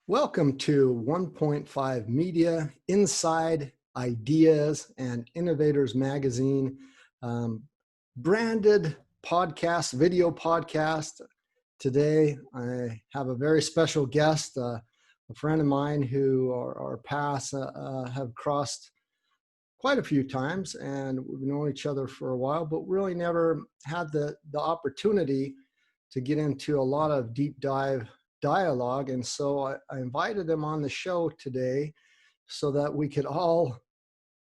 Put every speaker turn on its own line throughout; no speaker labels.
Welcome to 1.5 Media Inside Ideas and Innovators Magazine, branded podcast, video podcast. Today, I have a very special guest, a friend of mine who our paths have crossed quite a few times, and we've known each other for a while, but really never had the opportunity to get into a lot of deep dive dialogue. And so I invited him on the show today so that we could all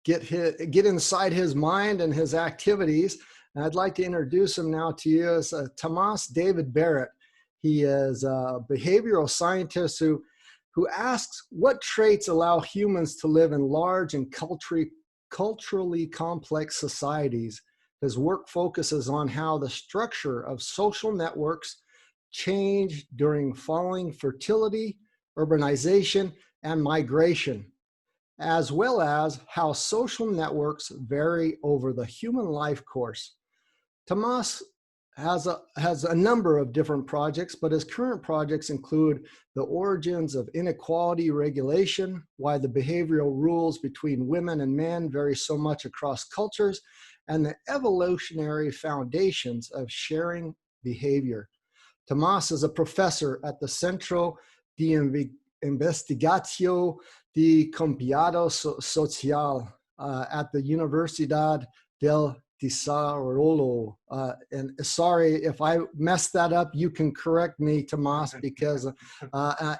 get inside his mind and his activities. And I'd like to introduce him now to you as Tamás Dávid-Barrett. He is a behavioral scientist who asks what traits allow humans to live in large and culturally complex societies. His work focuses on how the structure of social networks change during falling fertility, urbanization, and migration, as well as how social networks vary over the human life course. Tamás has a number of different projects, but his current projects include the origins of inequality regulation, why the behavioral rules between women and men vary so much across cultures, and the evolutionary foundations of sharing behavior. Tamás is a professor at the Centro de Investigación de Cambiado Social at the Universidad del Desarrollo. And sorry if I messed that up, you can correct me, Tamás, because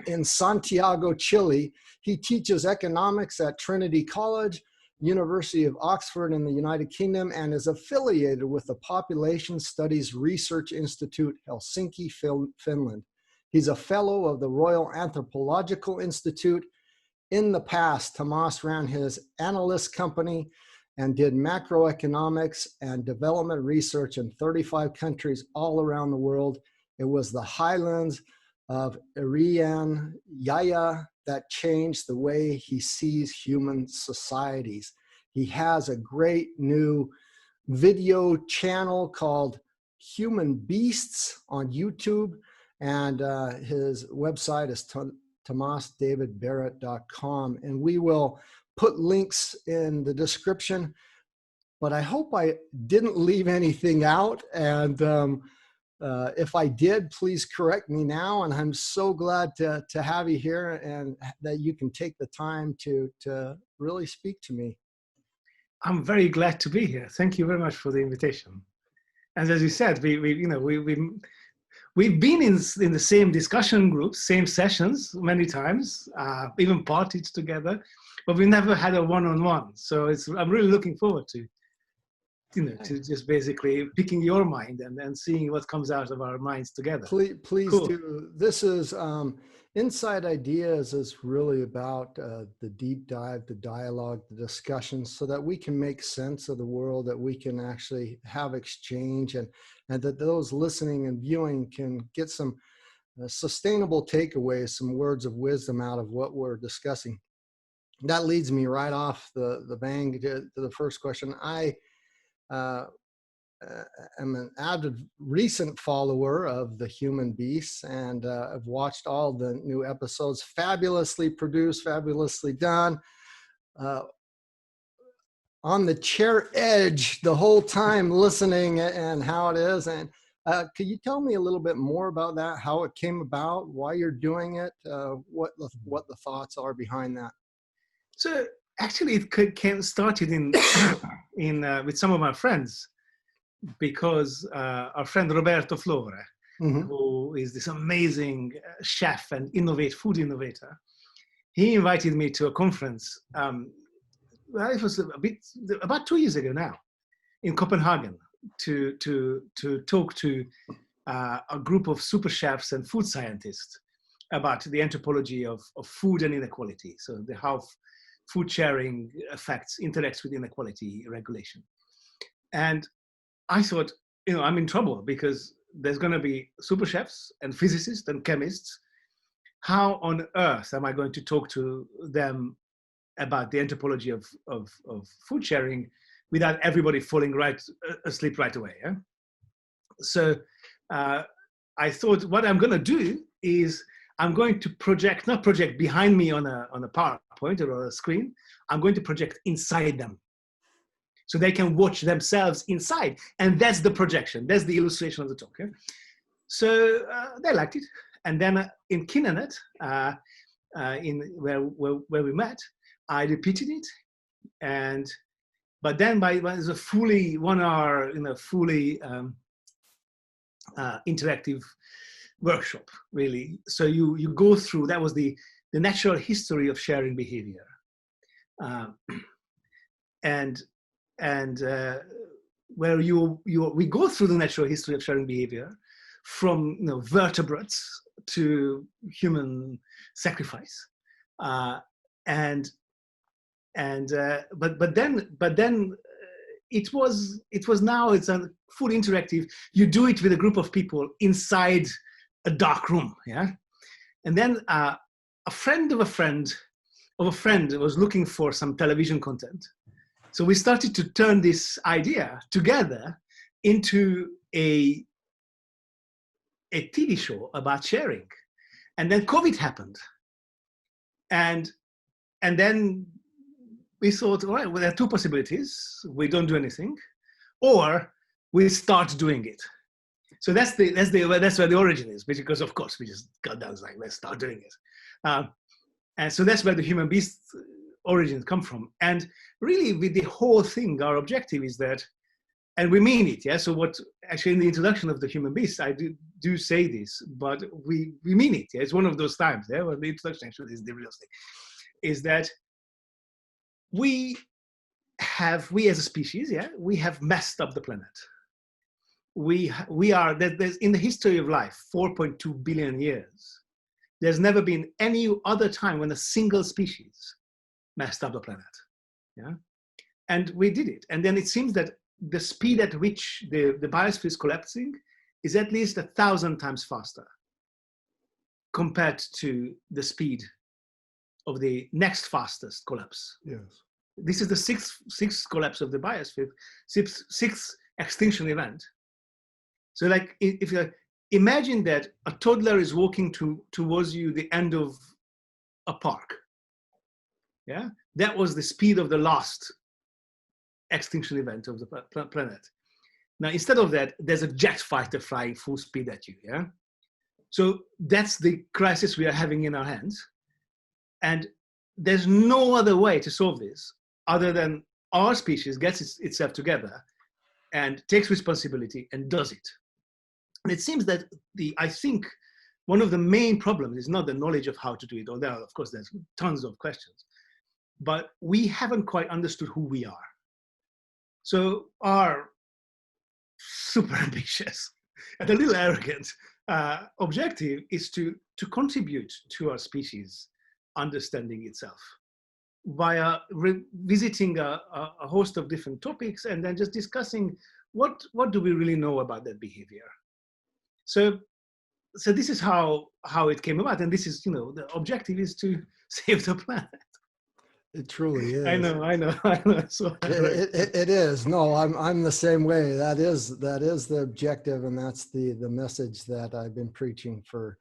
in Santiago, Chile, he teaches economics at Trinity College, University of Oxford in the United Kingdom, and is affiliated with the Population Studies Research Institute, Helsinki, Finland. He's a fellow of the Royal Anthropological Institute. In the past, Tamás ran his analyst company and did macroeconomics and development research in 35 countries all around the world. It was the highlands of Irian Jaya that changed the way he sees human societies. He has a great new video channel called Human Beasts on YouTube, and his website is tamasdavidbarrett.com, and we will put links in the description, but I hope I didn't leave anything out, and if I did, please correct me now. And I'm so glad to have you here and that you can take the time to really speak to me.
I'm very glad to be here. Thank you very much for the invitation. And as you said, we've been in the same discussion groups, same sessions many times, even partied together, but we never had a one-on-one. So I'm really looking forward to just basically picking your mind and seeing what comes out of our minds together.
Please
cool.
do. This is Inside Ideas is really about the deep dive, the dialogue, the discussion, so that we can make sense of the world, that we can actually have exchange, and that those listening and viewing can get some sustainable takeaways, some words of wisdom out of what we're discussing. That leads me right off the bang to the first question. I am an avid recent follower of the Human Beasts, and I've watched all the new episodes. Fabulously produced, fabulously done. On the chair edge the whole time listening, and how it is. And could you tell me a little bit more about that, how it came about, why you're doing it, what the thoughts are behind that?
So actually it started in with some of my friends, because our friend Roberto Flore, who is this amazing chef and food innovator, he invited me to a conference. It was about 2 years ago now, in Copenhagen, to talk to a group of super chefs and food scientists about the anthropology of food and inequality. So how food sharing interacts with inequality regulation. And I thought, I'm in trouble, because there's going to be super chefs and physicists and chemists. How on earth am I going to talk to them about the anthropology of food sharing without everybody falling asleep right away. Yeah? So I thought what I'm going to do is I'm going to not project behind me on a PowerPoint or a screen. I'm going to project inside them, so they can watch themselves inside. And that's the projection. That's the illustration of the talk. Yeah? So they liked it. And then in Kinanet, where we met, I repeated it. But then when it's a fully 1 hour, fully interactive workshop, really. So you go through, that was the natural history of sharing behavior. And where we go through the natural history of sharing behavior from vertebrates to human sacrifice, but then it's a full interactive. You do it with a group of people inside a dark room, yeah. And then a friend of a friend was looking for some television content, so we started to turn this idea together into a TV show about sharing. And then COVID happened. And then we thought, all right, well, there are two possibilities. We don't do anything, or we start doing it. So that's where the origin is, because of course we just got down, like, let's start doing it. And so that's where the human beast origins come from. And really with the whole thing, our objective is that, and we mean it, yeah? So what, actually in the introduction of the human beast, I do say this, but we mean it, yeah? It's one of those times, yeah? Well, the introduction actually is the real thing, is that we as a species, yeah, we have messed up the planet. There's in the history of life, 4.2 billion years, there's never been any other time when a single species messed up the planet, yeah? And we did it. And then it seems that the speed at which the biosphere is collapsing is at least 1,000 times faster compared to the speed of the next fastest collapse.
Yes.
This is the sixth collapse of the biosphere, sixth extinction event. So, like, if you imagine that a toddler is walking towards you the end of a park, yeah, that was the speed of the last extinction event of the planet. Now, instead of that, there's a jet fighter flying full speed at you, yeah? So that's the crisis we are having in our hands. And there's no other way to solve this other than our species gets itself together and takes responsibility and does it. And it seems that I think one of the main problems is not the knowledge of how to do it, although of course there's tons of questions, but we haven't quite understood who we are. So our super ambitious and a little arrogant objective is to contribute to our species understanding itself via revisiting a host of different topics and then just discussing what do we really know about that behavior. So this is how it came about, and this is, the objective is to save the planet.
It truly is.
I know. So
it is. No, I'm the same way. That is the objective, and that's the message that I've been preaching for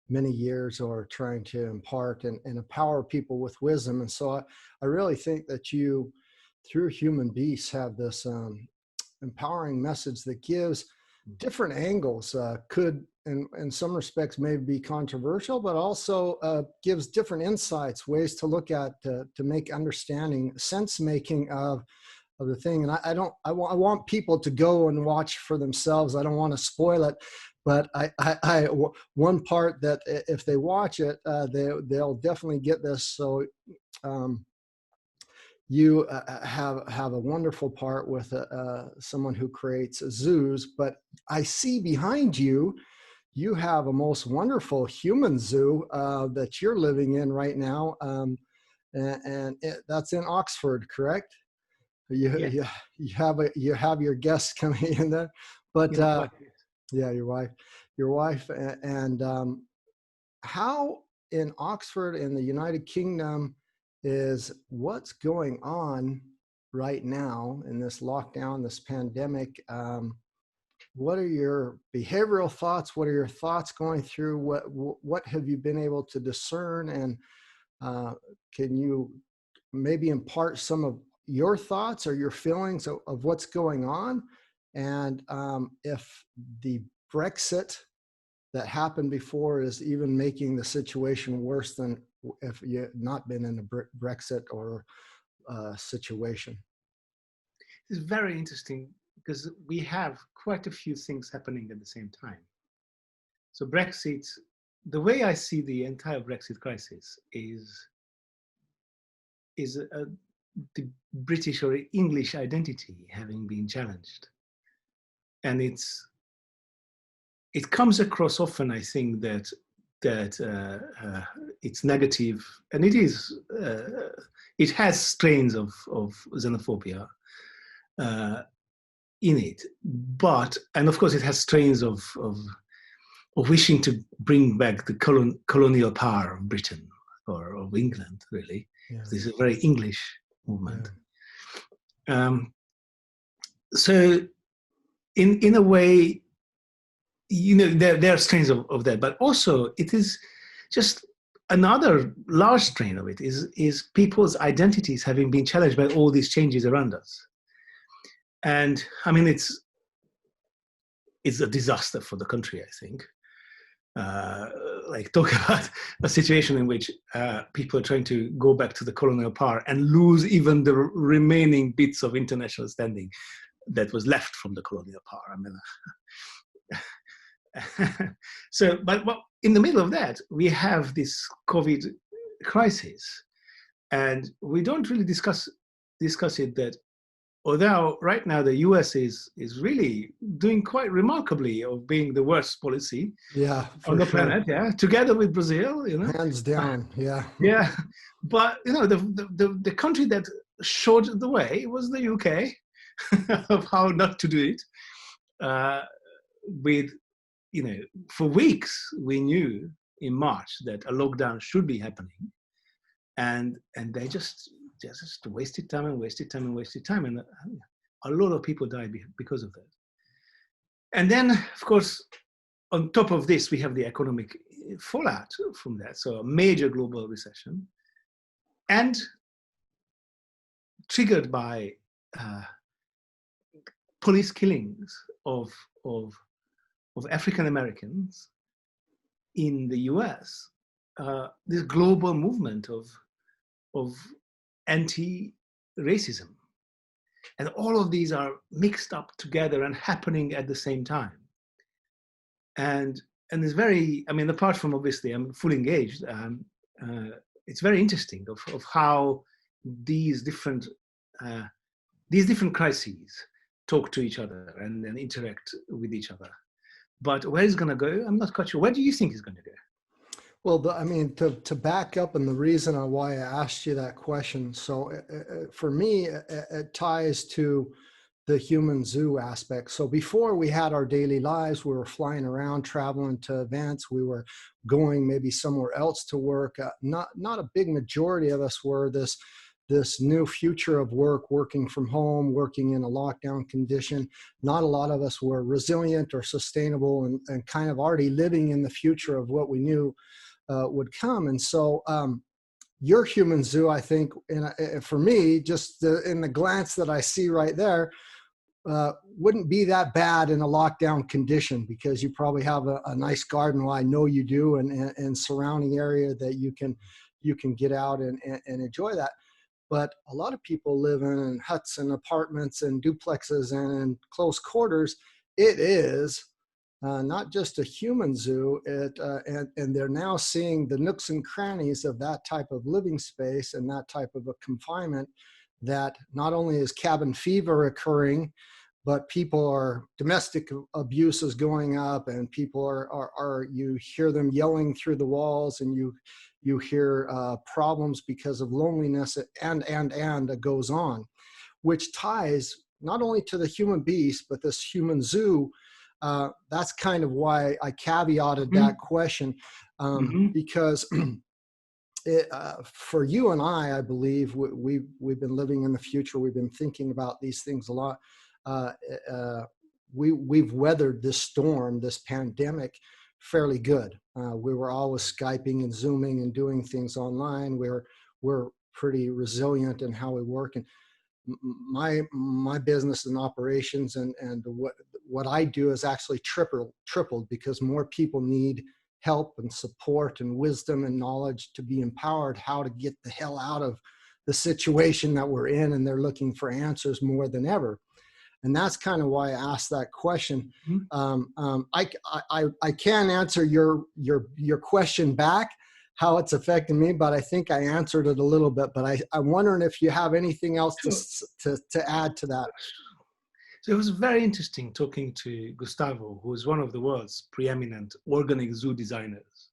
many years, or trying to impart and empower people with wisdom. And so I really think that you, through Human Beasts, have this empowering message that gives different angles, could in some respects maybe be controversial, but also gives different insights, ways to look at, to make understanding, sense making of the thing. And I want people to go and watch for themselves. I don't want to spoil it, but one part that if they watch it, they'll definitely get this. So you have a wonderful part with someone who creates zoos, but I see behind you, you have a most wonderful human zoo that you're living in right now, and that's in Oxford, correct? You have your guests coming in there, but yeah, your wife, and how in Oxford in the United Kingdom is what's going on right now in this lockdown, this pandemic. What are your behavioral thoughts? What are your thoughts going through? What have you been able to discern? And can you maybe impart some of your thoughts or your feelings of what's going on? And if the Brexit that happened before is even making the situation worse than if you had not been in a Brexit or situation.
It's very interesting because we have quite a few things happening at the same time. So Brexit, the way I see the entire Brexit crisis is the British or English identity having been challenged. And it comes across often, I think, that it's negative, and it is. It has strains of xenophobia in it, and of course, it has strains of wishing to bring back the colonial power of Britain or of England. Really, yeah. This is a very English movement. Yeah. So, in a way, you know, there are strains of that, but also it is just another large strain of it is people's identities having been challenged by all these changes around us. And I mean, it's a disaster for the country, I think. Like, talk about a situation in which people are trying to go back to the colonial power and lose even the remaining bits of international standing that was left from the colonial power. I mean, so, but in the middle of that, we have this COVID crisis, and we don't really discuss it that although right now the US is really doing quite remarkably of being the worst policy on the planet, together with Brazil, you know,
hands down,
yeah. But you know, the country that showed the way was the UK of how not to do it. With, you know, for weeks we knew in March that a lockdown should be happening, and they just wasted time, and a lot of people died because of that. And then, of course, on top of this, we have the economic fallout from that. So a major global recession, and triggered by police killings of African Americans in the US. This global movement of anti-racism. And all of these are mixed up together and happening at the same time. And it's very, I mean, apart from obviously I'm fully engaged, it's very interesting of how these different crises talk to each other and interact with each other. But where it's going to go, I'm not quite sure. Where do you think it's going to go?
Well, I mean, to back up, and the reason why I asked you that question, so for me, it ties to the human zoo aspect. So before we had our daily lives, we were flying around, traveling to events, we were going maybe somewhere else to work. Not a big majority of us were this new future of working from home, working in a lockdown condition. Not a lot of us were resilient or sustainable and kind of already living in the future of what we knew would come. And so your human zoo, I think, for me, just in the glance that I see right there, wouldn't be that bad in a lockdown condition, because you probably have a nice garden. Well, I know you do, and surrounding area that you can get out and enjoy that. But a lot of people live in huts and apartments and duplexes and in close quarters. It is not just a human zoo, and they're now seeing the nooks and crannies of that type of living space and that type of a confinement, that not only is cabin fever occurring, but domestic abuse is going up, and people are you hear them yelling through the walls, and you hear problems because of loneliness, and it goes on, which ties not only to the human beast, but this human zoo. That's kind of why I caveated that question, because for you and I believe we've been living in the future. We've been thinking about these things a lot. We've weathered this storm, this pandemic, fairly good. We were always Skyping and Zooming and doing things online. We're pretty resilient in how we work. And my business and operations and what I do is actually tripled because more people need help and support and wisdom and knowledge to be empowered how to get the hell out of the situation that we're in, and they're looking for answers more than ever. And that's kind of why I asked that question. I can answer your question back, how it's affecting me, but I think I answered it a little bit. But I'm wondering if you have anything else to add to that.
So it was very interesting talking to Gustavo, who is one of the world's preeminent organic zoo designers,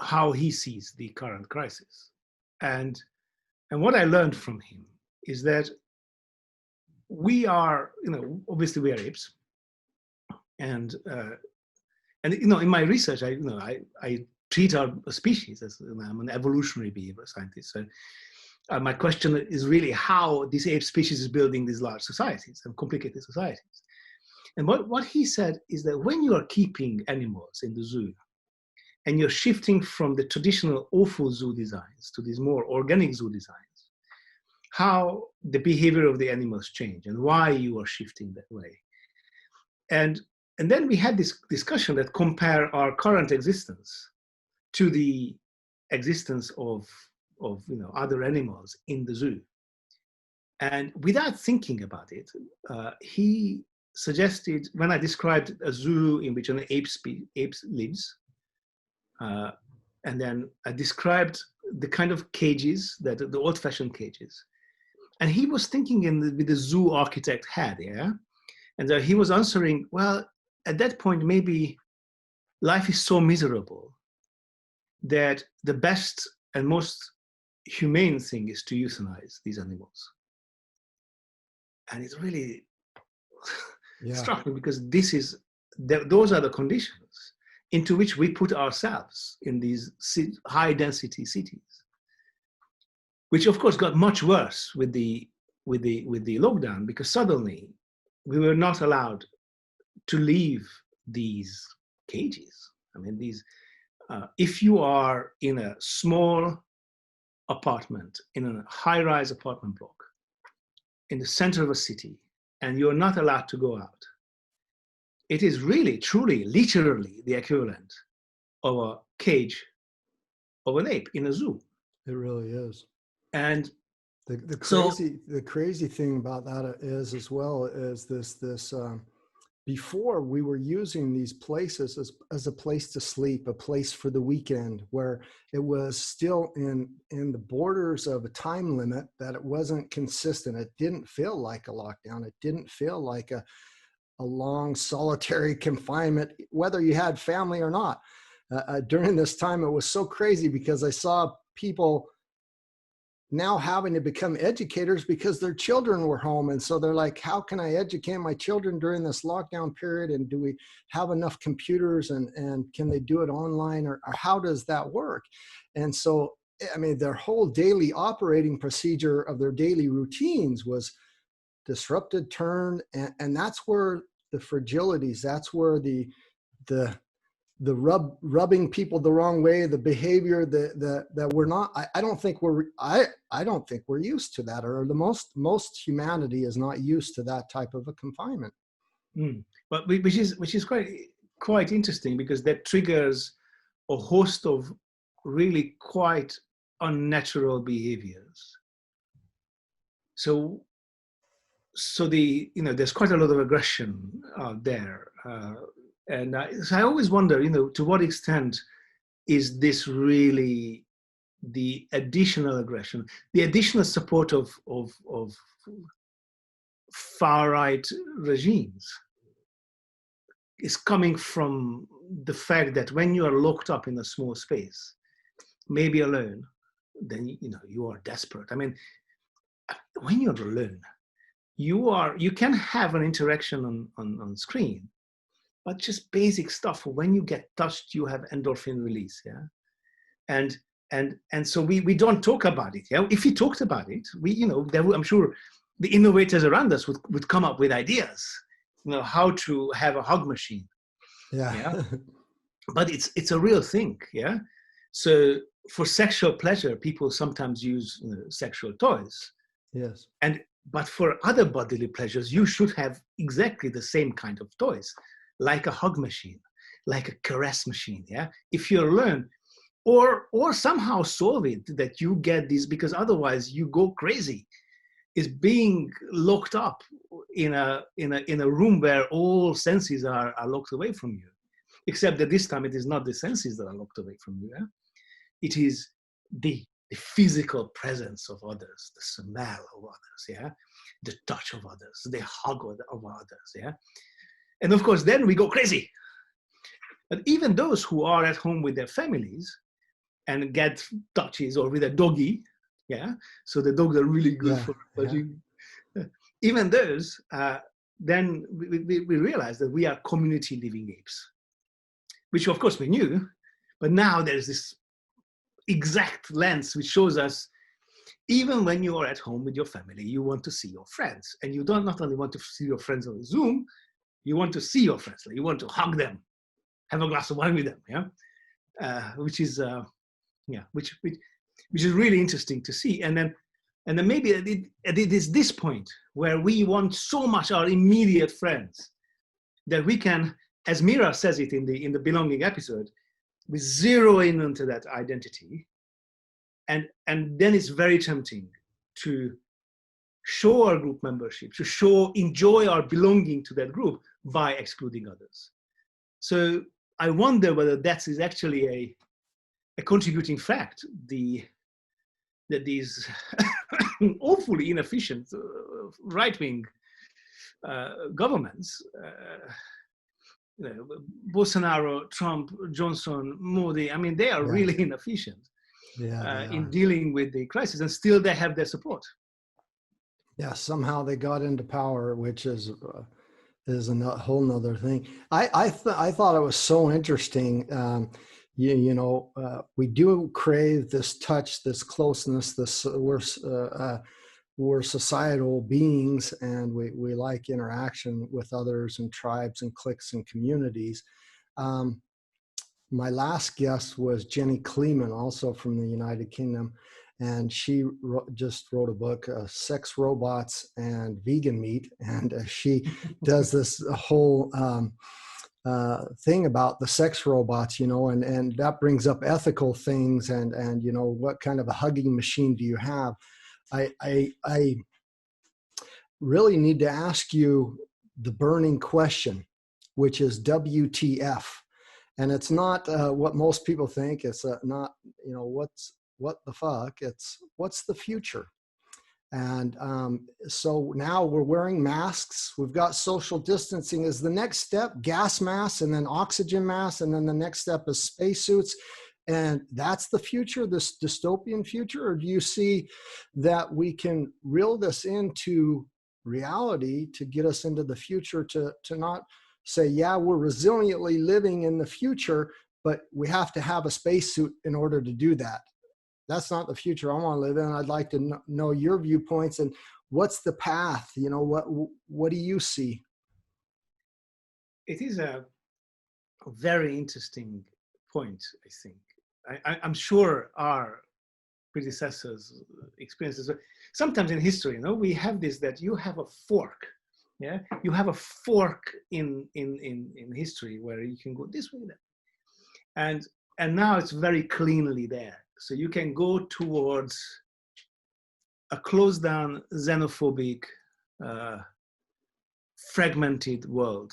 how he sees the current crisis. And what I learned from him is that we are, obviously we are apes. And in my research, I treat our species as, I'm an evolutionary behavioral scientist. So my question is really how this ape species is building these large societies and complicated societies. And what he said is that when you are keeping animals in the zoo and you're shifting from the traditional awful zoo designs to these more organic zoo designs, how the behavior of the animals change and why you are shifting that way. And then we had this discussion that compare our current existence to the existence of other animals in the zoo. And without thinking about it, he suggested, when I described a zoo in which an ape lives, and then I described the kind of cages, that the old-fashioned cages, and he was thinking with the zoo architect hat, yeah? And he was answering, well, at that point, maybe life is so miserable that the best and most humane thing is to euthanize these animals. And it really struck me, because those are the conditions into which we put ourselves in these high density cities, which of course got much worse with the lockdown, because suddenly we were not allowed to leave these cages. I mean, if you are in a small apartment, in a high-rise apartment block, in the center of a city, and you're not allowed to go out, it is really, truly, literally the equivalent of a cage of an ape in a zoo.
It really is.
And
the crazy thing about that is, as well, is this before we were using these places as a place to sleep, a place for the weekend, where it was still in the borders of a time limit, that it wasn't consistent. It didn't feel like a lockdown. It didn't feel like a long solitary confinement, whether you had family or not. During this time, it was so crazy, because I saw people now having to become educators because their children were home. And so they're like, how can I educate my children during this lockdown period? And do we have enough computers, and can they do it online, or how does that work? And so, I mean, their whole daily operating procedure of their daily routines was disrupted, turned, and that's where the fragilities, that's where the rubbing people the wrong way, the behavior that we're not, I don't think we're used to that, or the most humanity is not used to that type of a confinement.
But which is quite interesting, because that triggers a host of really quite unnatural behaviors. So there's quite a lot of aggression out there. And so I always wonder, to what extent is this really the additional aggression, the additional support of far-right regimes is coming from the fact that when you are locked up in a small space, maybe alone, then you are desperate. I mean, when you're alone, you can have an interaction on screen, but just basic stuff. When you get touched, you have endorphin release, yeah? And so we don't talk about it. Yeah, if we talked about it, I'm sure the innovators around us would come up with ideas, how to have a hug machine. Yeah. But it's a real thing. Yeah. So for sexual pleasure, people sometimes use sexual toys.
Yes.
But for other bodily pleasures, you should have exactly the same kind of toys, like a hug machine, like a caress machine. Yeah. If you learn, or somehow solve it that you get these, because otherwise you go crazy. Is being locked up in a room where all senses are locked away from you, except that this time it is not the senses that are locked away from you. Yeah? It is the physical presence of others, the smell of others, yeah, the touch of others, the hug of others, yeah. And of course, then we go crazy. But even those who are at home with their families and get touches, or with a doggy, yeah, so the dogs are really good for touching. Yeah. Even those, then we realize that we are community living apes, which of course we knew, but now there's this exact lens which shows us, even when you are at home with your family, you want to see your friends, and you don't not only want to see your friends on Zoom, you want to see your friends, you want to hug them, have a glass of wine with them, yeah, which is really interesting to see. And then maybe it is this point where we want so much our immediate friends that we can, as Mira says it in the belonging episode, we zero in onto that identity, and then it's very tempting to show our group membership, to enjoy our belonging to that group by excluding others. So I wonder whether that is actually a contributing fact, that these awfully inefficient right-wing governments, Bolsonaro, Trump, Johnson, Modi, I mean, they are really inefficient in dealing with the crisis, and still they have their support.
Yeah, somehow they got into power, which is a whole nother thing. I thought it was so interesting. We do crave this touch, this closeness, we're societal beings, and we like interaction with others and tribes and cliques and communities. My last guest was Jenny Kleeman, also from the United Kingdom, and she just wrote a book, Sex, Robots, and Vegan Meat, and she does this whole thing about the sex robots, and that brings up ethical things, and what kind of a hugging machine do you have? I really need to ask you the burning question, which is WTF. And it's not what most people think. It's not, what the fuck. It's what's the future. And so now we're wearing masks. We've got social distancing as the next step, gas masks, and then oxygen masks. And then the next step is spacesuits. And that's the future, this dystopian future? Or do you see that we can reel this into reality to get us into the future, to not say, yeah, we're resiliently living in the future, but we have to have a spacesuit in order to do that? That's not the future I want to live in. I'd like to know your viewpoints, and what's the path? What do you see?
It is a very interesting point, I think. I'm sure our predecessors' experiences, sometimes in history, we have this, that you have a fork. Yeah, you have a fork in history where you can go this way, that. And now it's very cleanly there. So you can go towards a closed down, xenophobic, fragmented world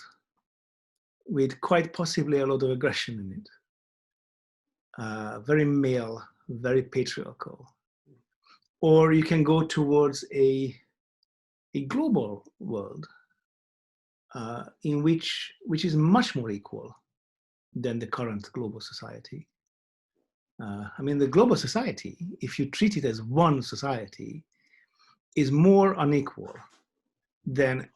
with quite possibly a lot of aggression in it. Very male, very patriarchal. Or you can go towards a global world in which is much more equal than the current global society. The global society, if you treat it as one society, is more unequal than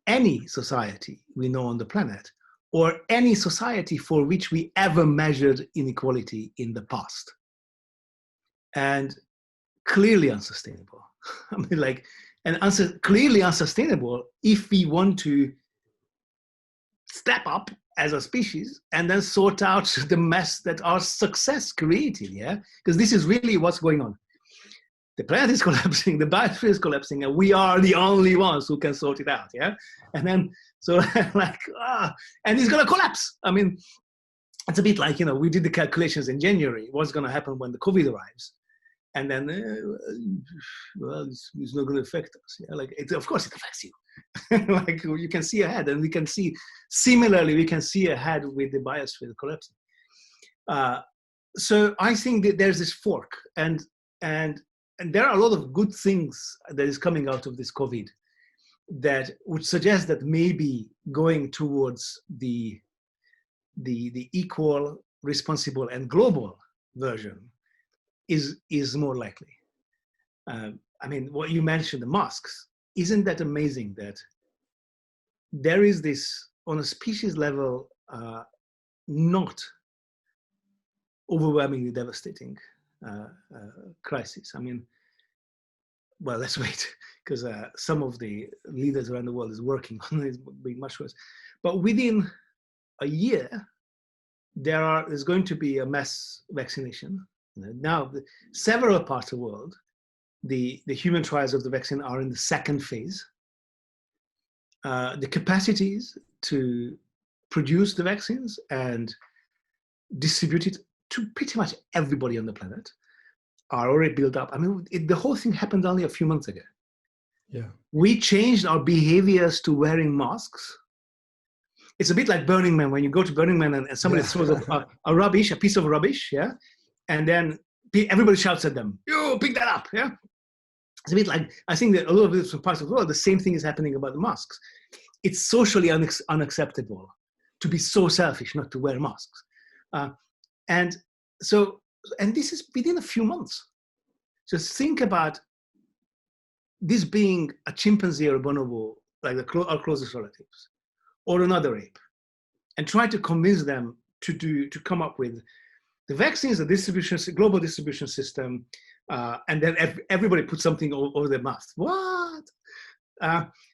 any society we know on the planet, or any society for which we ever measured inequality in the past. and clearly unsustainable. I mean, like, and clearly unsustainable if we want to step up as a species and then sort out the mess that our success created, yeah? Because this is really what's going on. The planet is collapsing, the biosphere is collapsing, and we are the only ones who can sort it out, yeah? And then, so like, and it's gonna collapse. I mean, it's a bit like, you know, we did the calculations in January, what's gonna happen when the COVID arrives. And then, well, it's not gonna affect us, yeah? Like, of course it affects you. Like, you can see ahead, and we can see, similarly, we can see ahead with the biosphere collapsing. So I think that there's this fork, and there are a lot of good things that is coming out of this COVID that would suggest that maybe going towards the equal, responsible, and global version is more likely. I mean, what you mentioned, the masks, isn't that amazing that there is this, on a species level, not overwhelmingly devastating crisis? I mean, well, let's wait, because some of the leaders around the world is working on it being much worse. But within a year, there's going to be a mass vaccination. Now, several parts of the world, the human trials of the vaccine are in the second phase. The capacities to produce the vaccines and distribute it to pretty much everybody on the planet are already built up. I mean, the whole thing happened only a few months ago.
Yeah.
We changed our behaviors to wearing masks. It's a bit like Burning Man. When you go to Burning Man and somebody throws a piece of rubbish, yeah? And then everybody shouts at them, "You pick that up," yeah? It's a bit like, I think that a lot of different parts of the world, the same thing is happening about the masks. It's socially unacceptable to be so selfish not to wear masks. And this is within a few months. Just think about this being a chimpanzee or a bonobo, like our closest relatives, or another ape, and try to convince them to come up with the vaccines, the global distribution system, and then everybody puts something over their mouth. What?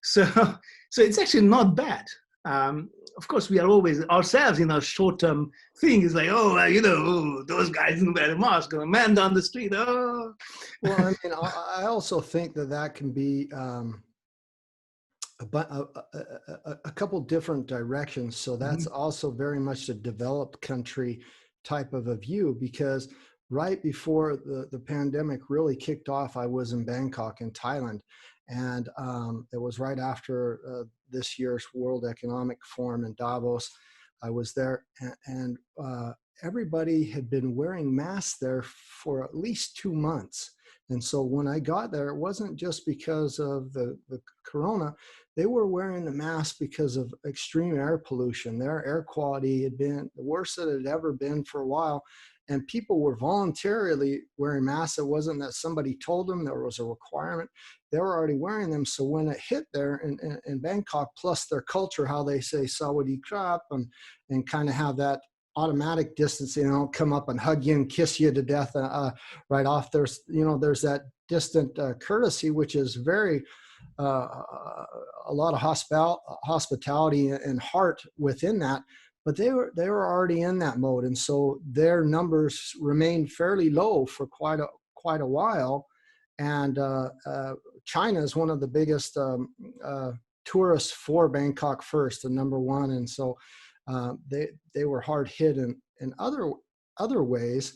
So it's actually not bad. Of course, we are always ourselves in our short-term thing is like, those guys didn't wear a mask, a man down the street. Oh.
Well, I mean, I also think that can be a couple different directions. So that's also very much a developed country type of a view, because right before the pandemic really kicked off, I was in Bangkok in Thailand. And it was right after this year's World Economic Forum in Davos. I was there, and everybody had been wearing masks there for at least 2 months. And so when I got there, it wasn't just because of the corona. They were wearing the mask because of extreme air pollution. Their air quality had been the worst that it had ever been for a while. And people were voluntarily wearing masks. It wasn't that somebody told them there was a requirement. They were already wearing them. So when it hit there in Bangkok, plus their culture, how they say sawadee krap and kind of have that automatic distancing, they don't come up and hug you and kiss you to death right off. There's that distant courtesy, which is very a lot of hospitality and heart within that. But they were already in that mode, and so their numbers remained fairly low for quite a while. And China is one of the biggest tourists for Bangkok first, the number one, and so they were hard hit in other ways.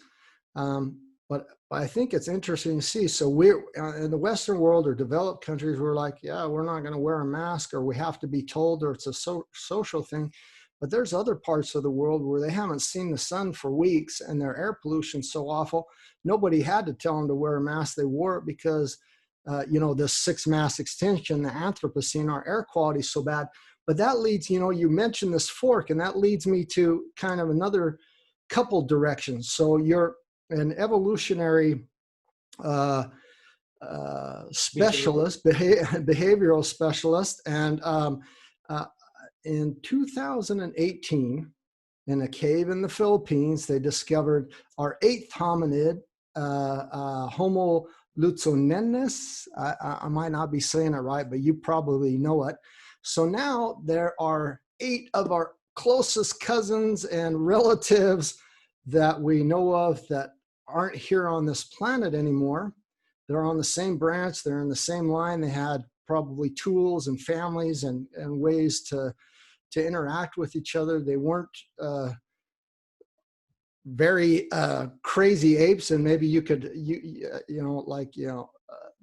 But I think it's interesting to see. So we're in the Western world or developed countries, we're like, yeah, we're not going to wear a mask, or we have to be told, or it's a social thing. But there's other parts of the world where they haven't seen the sun for weeks and their air pollution's so awful. Nobody had to tell them to wear a mask. They wore it because, this 6 mass extinction, the Anthropocene, our air quality is so bad. But that leads, you mentioned this fork, and that leads me to kind of another couple directions. So you're an evolutionary specialist, behavioral specialist, and in 2018, in a cave in the Philippines, they discovered our 8th hominid Homo Luzonensis. I might not be saying it right, but you probably know it. So now there are 8 of our closest cousins and relatives that we know of that aren't here on this planet anymore. They're on the same branch, they're in the same line, they had probably tools and families and ways to interact with each other. They weren't very crazy apes, and maybe you could,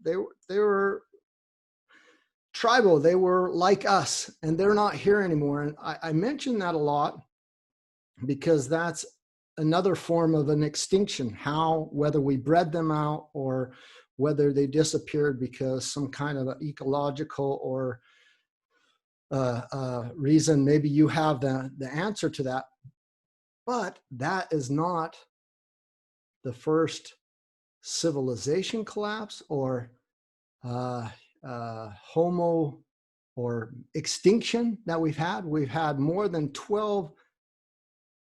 they were tribal, they were like us, and they're not here anymore. And I mention that a lot because that's another form of an extinction, whether we bred them out or whether they disappeared because some kind of ecological or reason. Maybe you have the answer to that, but that is not the first civilization collapse or Homo or extinction that we've had. We've had more than 12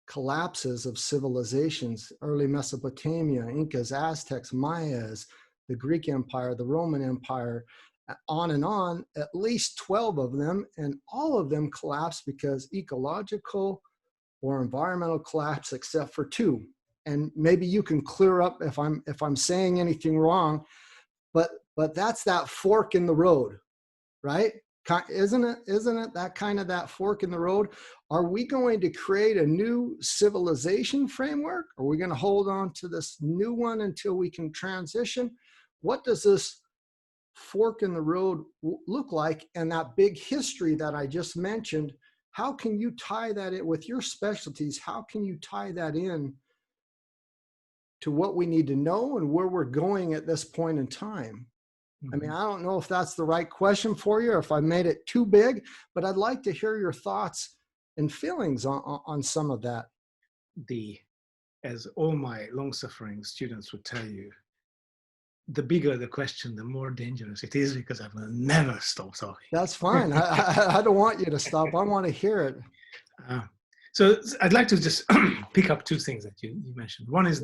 collapses of civilizations: early Mesopotamia, Incas, Aztecs, Mayas, the Greek Empire, the Roman Empire, on and on, at least 12 of them, and all of them collapsed because ecological or environmental collapse, except for 2. And maybe you can clear up if I'm saying anything wrong, but that's that fork in the road, right? Isn't it that kind of that fork in the road? Are we going to create a new civilization framework? Are we going to hold on to this new one until we can transition? What does this fork in the road look like? And that big history that I just mentioned, how can you tie that in with your specialties? How can you tie that in to what we need to know and where we're going at this point in time? I mean, I don't know if that's the right question for you or if I made it too big, but I'd like to hear your thoughts and feelings on some of that.
As all my long-suffering students would tell you, the bigger the question, the more dangerous it is, because I will never stop talking.
That's fine. I don't want you to stop. I want to hear it.
So I'd like to just pick up 2 things that you mentioned. One is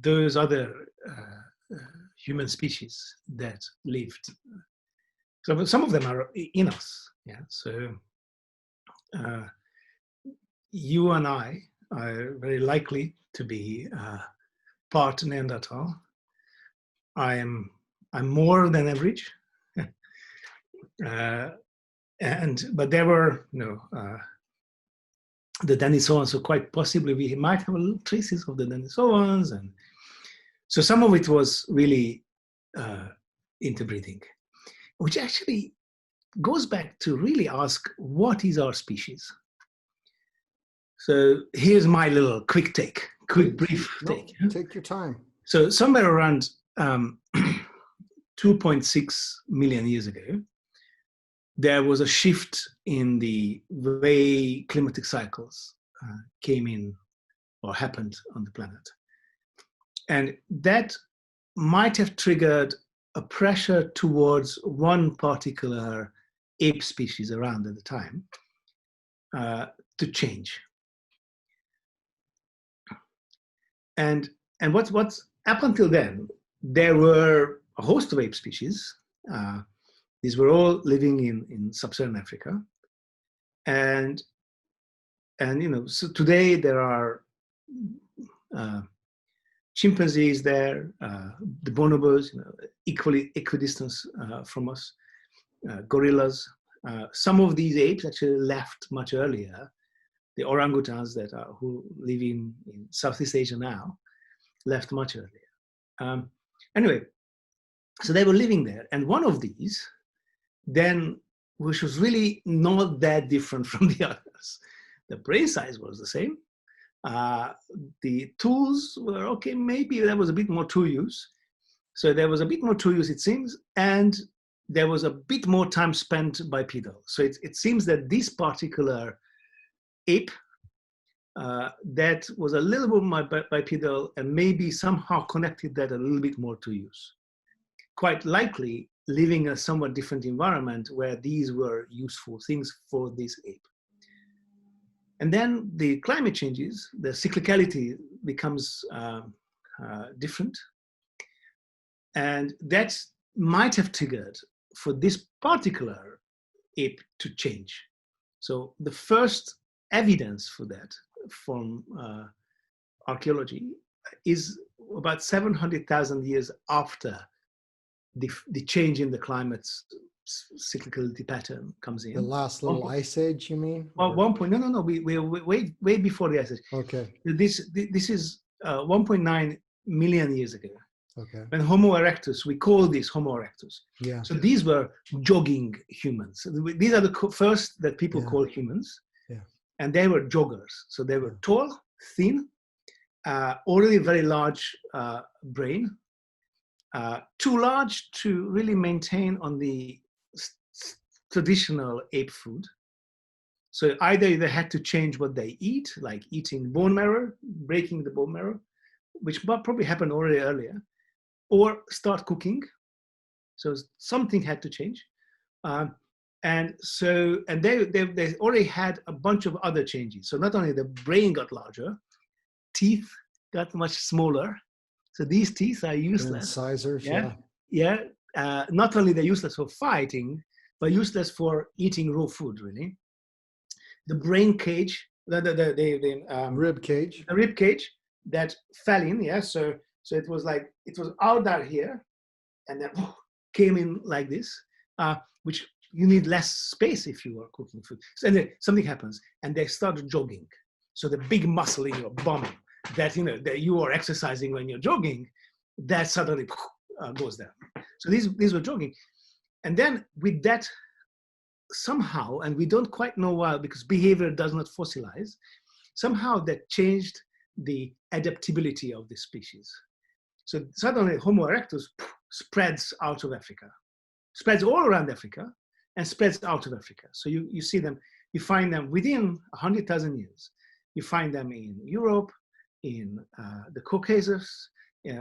those other human species that lived. So some of them are in us. Yeah. So you and I are very likely to be part Neanderthal. I'm more than average, but there were the Denisovans, so quite possibly we might have a little traces of the Denisovans, and so some of it was really interbreeding, which actually goes back to really ask, what is our species? So here's my little quick brief take.
Take your time.
So somewhere around 2.6 million years ago, there was a shift in the way climatic cycles came in or happened on the planet. And that might have triggered a pressure towards one particular ape species around at the time to change. And what's up until then, there were a host of ape species. These were all living in sub-Saharan Africa, and so today there are chimpanzees there, the bonobos, equidistant from us, gorillas. Some of these apes actually left much earlier. The orangutans who live in Southeast Asia now left much earlier. Anyway, so they were living there, and one of these then, which was really not that different from the others. The brain size was the same. The tools were okay, maybe there was a bit more tool use. So there was a bit more tool use, it seems, and there was a bit more time spent bipedal. So it seems that this particular ape that was a little bit more bipedal and maybe somehow connected that a little bit more to use. Quite likely living a somewhat different environment where these were useful things for this ape. And then the climate changes, the cyclicality becomes different. And that might have triggered for this particular ape to change. So the first evidence for that from archaeology is about 700,000 years after the change in the climate's cyclicality pattern comes in.
The last little ice age, you mean?
Well, 1 point, no, we're way before the ice age.
Okay.
This is 1.9 million years ago.
Okay.
When Homo erectus, we call these Homo erectus.
Yeah.
So these were jogging humans. These are the first that people call humans.
Yeah.
And they were joggers. So they were tall, thin, already very large brain, too large to really maintain on the traditional ape food. So either they had to change what they eat, like eating bone marrow, breaking the bone marrow, which probably happened already earlier, or start cooking. So something had to change. And they already had a bunch of other changes. So not only the brain got larger, teeth got much smaller. So these teeth are useless.
Incisors,
Not only they're useless for fighting, but useless for eating raw food, really. The brain cage, the
rib cage.
The rib cage that fell in, so it was like, it was out there here, and then came in like this, which you need less space if you are cooking food. So and then something happens, and they start jogging. So the big muscle in your bum that you are exercising when you're jogging, that suddenly goes down. So these were jogging, and then with that somehow, and we don't quite know why, because behavior does not fossilize, somehow that changed the adaptability of this species. So suddenly Homo erectus spreads out of Africa, spreads all around Africa, and spreads out of Africa. So you see them, you find them within 100,000 years. You find them in Europe, in the Caucasus,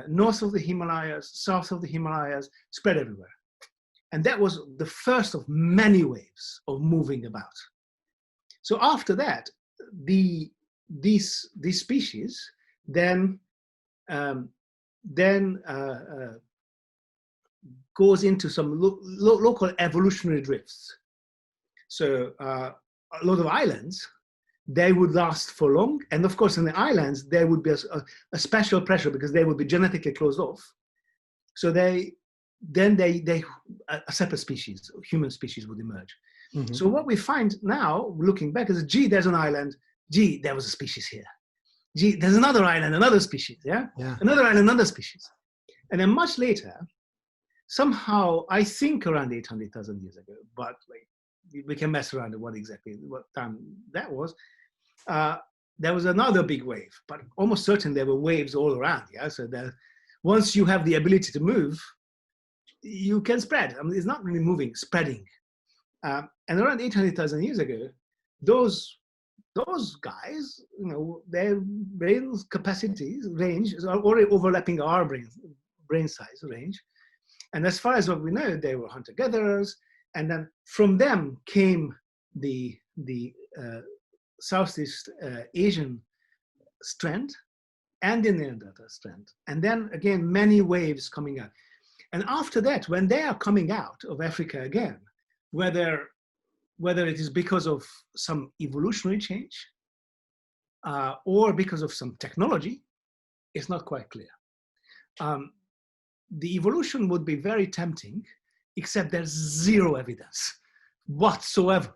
north of the Himalayas, south of the Himalayas, spread everywhere. And that was the first of many waves of moving about. So after that, these species then goes into some local evolutionary drifts. So a lot of islands, they would last for long. And of course, in the islands, there would be a special pressure because they would be genetically closed off. So a separate species, human species would emerge. Mm-hmm. So what we find now, looking back, is, gee, there's an island. Gee, there was a species here. Gee, there's another island, another species, another island, another species. And then much later, somehow, I think around 800,000 years ago, but we can mess around with what time that was, there was another big wave, but almost certain there were waves all around, so that once you have the ability to move, you can spread. I mean, it's not really moving, spreading. And around 800,000 years ago, those guys, their brain capacities, range, is already overlapping our brain size range. And as far as what we know, they were hunter-gatherers. And then from them came the Southeast Asian strand and the Neanderthal strand. And then again, many waves coming out. And after that, when they are coming out of Africa again, whether it is because of some evolutionary change or because of some technology, it's not quite clear. The evolution would be very tempting, except there's zero evidence whatsoever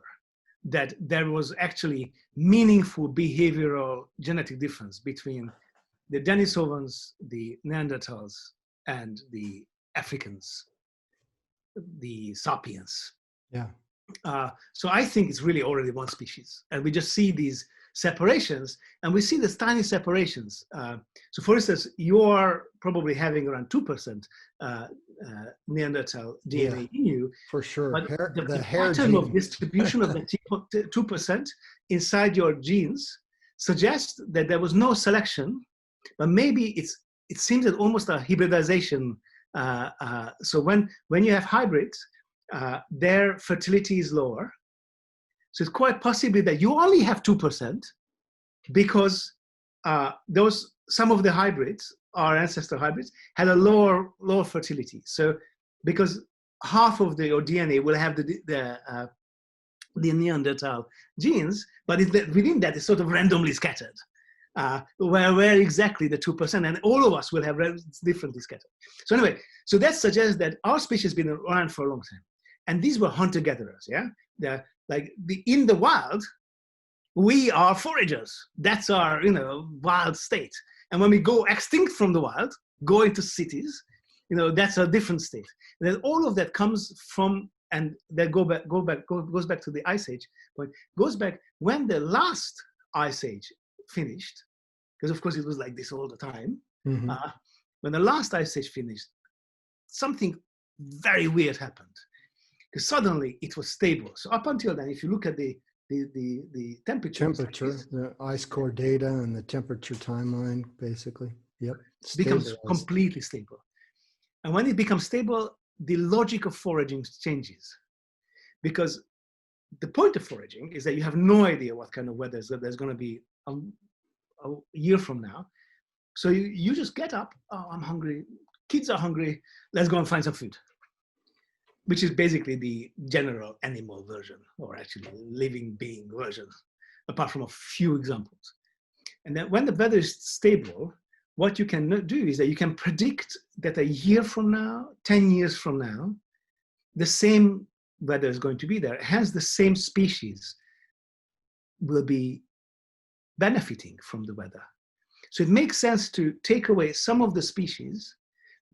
that there was actually meaningful behavioral genetic difference between the Denisovans, the Neanderthals, and the Africans, the sapiens.
Yeah.
So I think it's really already one species, and we just see these separations, and we see these tiny separations. So for instance, you are probably having around 2% Neanderthal DNA in you.
For sure.
But the pattern of distribution of the 2% inside your genes suggests that there was no selection, but maybe it seems that almost a hybridization. So when you have hybrids, their fertility is lower. So it's quite possibly that you only have 2% because those some of the hybrids, our ancestor hybrids, had a lower fertility. So because half of your DNA will have the Neanderthal genes, but within that it's sort of randomly scattered. Where exactly the 2%, and all of us will have differently scattered. So anyway, so that suggests that our species has been around for a long time. And these were hunter-gatherers, yeah? In the wild, we are foragers. That's our, wild state. And when we go extinct from the wild, go into cities, that's a different state. And then all of that comes from, and that goes back to the Ice Age point, goes back when the last Ice Age finished, because of course it was like this all the time. Mm-hmm. When the last Ice Age finished, something very weird happened. Because suddenly it was stable. So up until then, if you look at the temperature,
the ice core data and the temperature timeline, basically, yep,
becomes completely stable. And when it becomes stable, the logic of foraging changes, because the point of foraging is that you have no idea what kind of weather there's going to be a year from now. So you just get up. Oh, I'm hungry. Kids are hungry. Let's go and find some food. Which is basically the general animal version, or actually living being version, apart from a few examples. And then when the weather is stable, what you can do is that you can predict that a year from now, 10 years from now, the same weather is going to be there. Hence, the same species will be benefiting from the weather. So it makes sense to take away some of the species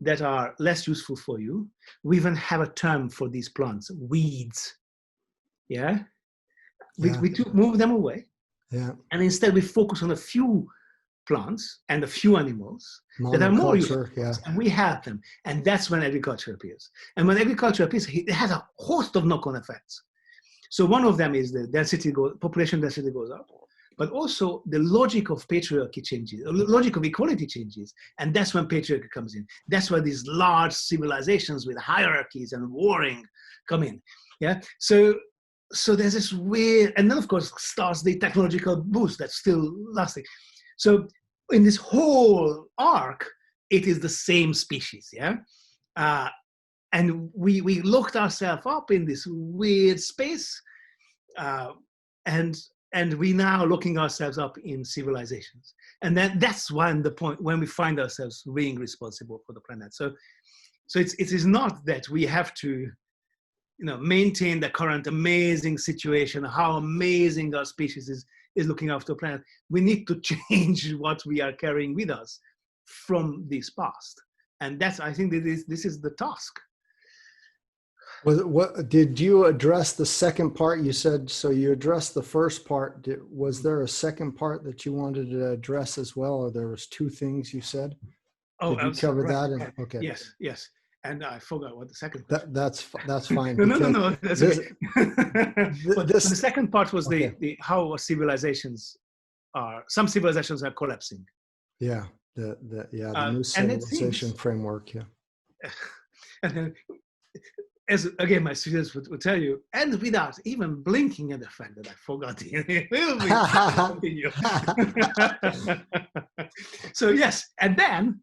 that are less useful for you. We even have a term for these plants, weeds. Yeah? We move them away.
Yeah.
And instead we focus on a few plants and a few animals that are more useful.
Yeah.
And we have them. And that's when agriculture appears. And when agriculture appears, it has a host of knock-on effects. So one of them is the population density goes up. But also the logic of patriarchy changes, the logic of equality changes. And that's when patriarchy comes in. That's where these large civilizations with hierarchies and warring come in. Yeah. So there's this weird, and then of course starts the technological boost that's still lasting. So in this whole arc, it is the same species. Yeah. And we looked ourselves up in this weird space. And we now looking ourselves up in civilizations. And that's when when we find ourselves being responsible for the planet. So it is not that we have to, maintain the current amazing situation, how amazing our species is looking after the planet. We need to change what we are carrying with us from this past. And I think this is the task.
What did you address the second part? You said, so you addressed the first part. Was there a second part that you wanted to address as well? Or there was two things you said?
Oh,
did you cover that? Okay.
Yes. And I forgot what the second part.
That's fine.
No. That's okay. But the second part was how civilizations some civilizations are collapsing.
Yeah. The new civilization framework. Yeah.
And then, as again, my students would tell you, and without even blinking at the fact that I forgot it, continue. So yes, and then,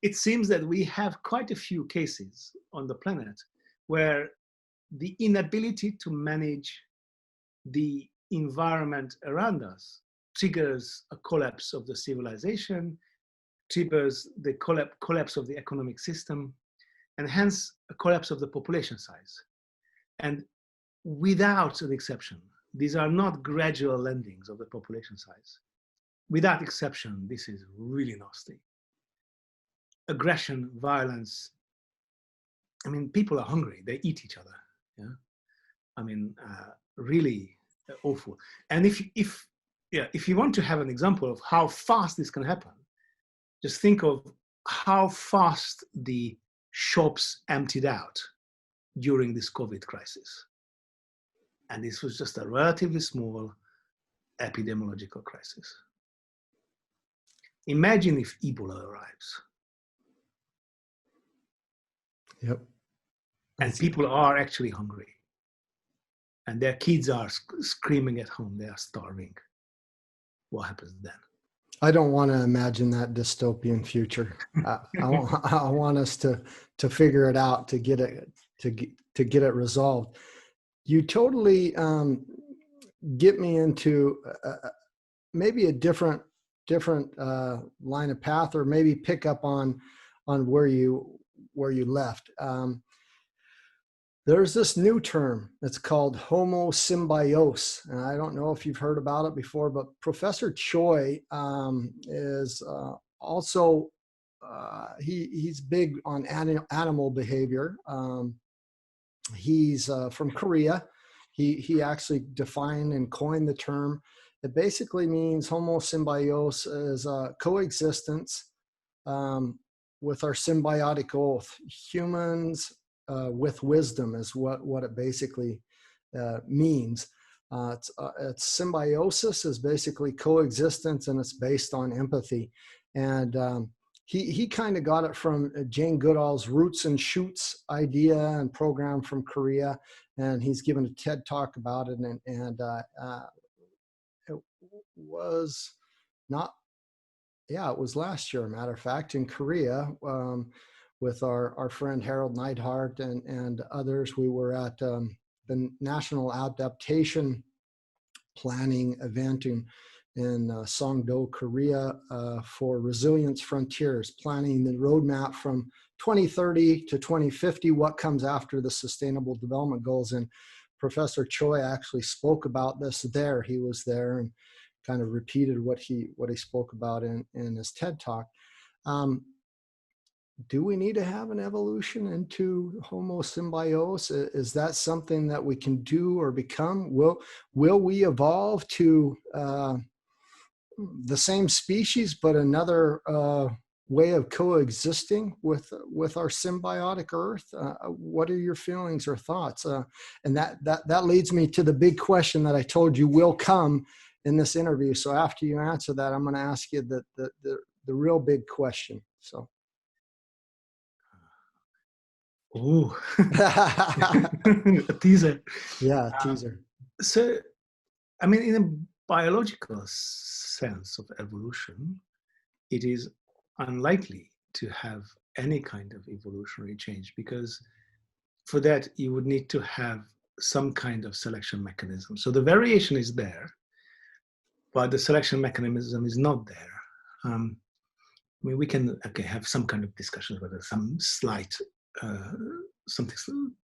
it seems that we have quite a few cases on the planet where the inability to manage the environment around us triggers a collapse of the civilization, triggers the collapse of the economic system, and hence a collapse of the population size. And without an exception, these are not gradual landings of the population size. Without exception, this is really nasty. Aggression, violence. I mean, people are hungry. They eat each other. Yeah, I mean, really awful. And if you want to have an example of how fast this can happen, just think of how fast the shops emptied out during this COVID crisis. And this was just a relatively small epidemiological crisis. Imagine if Ebola arrives.
Yep.
And people are actually hungry. And their kids are screaming at home, they are starving. what happens then?
I don't want to imagine that dystopian future. I want us to figure it out, to get it resolved. You totally get me into maybe a different line of path, or maybe pick up on where you left. There's this new term. It's called Homo Symbios. And I don't know if you've heard about it before, but Professor Choi is also, he's big on animal behavior. He's from Korea. He actually defined and coined the term. It basically means Homo Symbios is coexistence with our symbiotic oath. Humans with wisdom is what it basically means. It's symbiosis is basically coexistence, and it's based on empathy. And he kind of got it from Jane Goodall's Roots and Shoots idea and program from Korea, and he's given a TED talk about it. And it was not, yeah, it was last year, matter of fact, in Korea, with our friend Harold Neidhart and others. We were at the National Adaptation Planning event in Songdo, Korea, for Resilience Frontiers, planning the roadmap from 2030 to 2050, what comes after the Sustainable Development Goals. And Professor Choi actually spoke about this there. He was there and kind of repeated what he spoke about in his TED talk. Do we need to have an evolution into Homo Symbios? Is that something that we can do or become? Will we evolve to the same species, but another way of coexisting with our symbiotic Earth? What are your feelings or thoughts? And that leads me to the big question that I told you will come in this interview. So after you answer that, I'm going to ask you the real big question. So.
Oh, a teaser.
Yeah, teaser.
So, I mean, in a biological sense of evolution, it is unlikely to have any kind of evolutionary change, because for that you would need to have some kind of selection mechanism. So the variation is there, but the selection mechanism is not there. I mean, we can have some kind of discussion whether some slight something,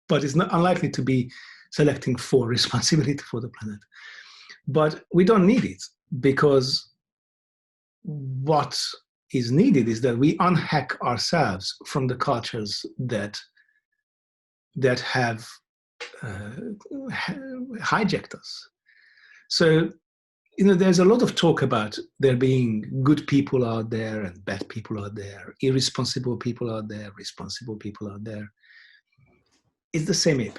but it's not unlikely to be selecting for responsibility for the planet. But we don't need it, because what is needed is that we unhack ourselves from the cultures that have hijacked us. So, you know, there's a lot of talk about there being good people out there and bad people out there, irresponsible people out there, responsible people out there. It's the same ape.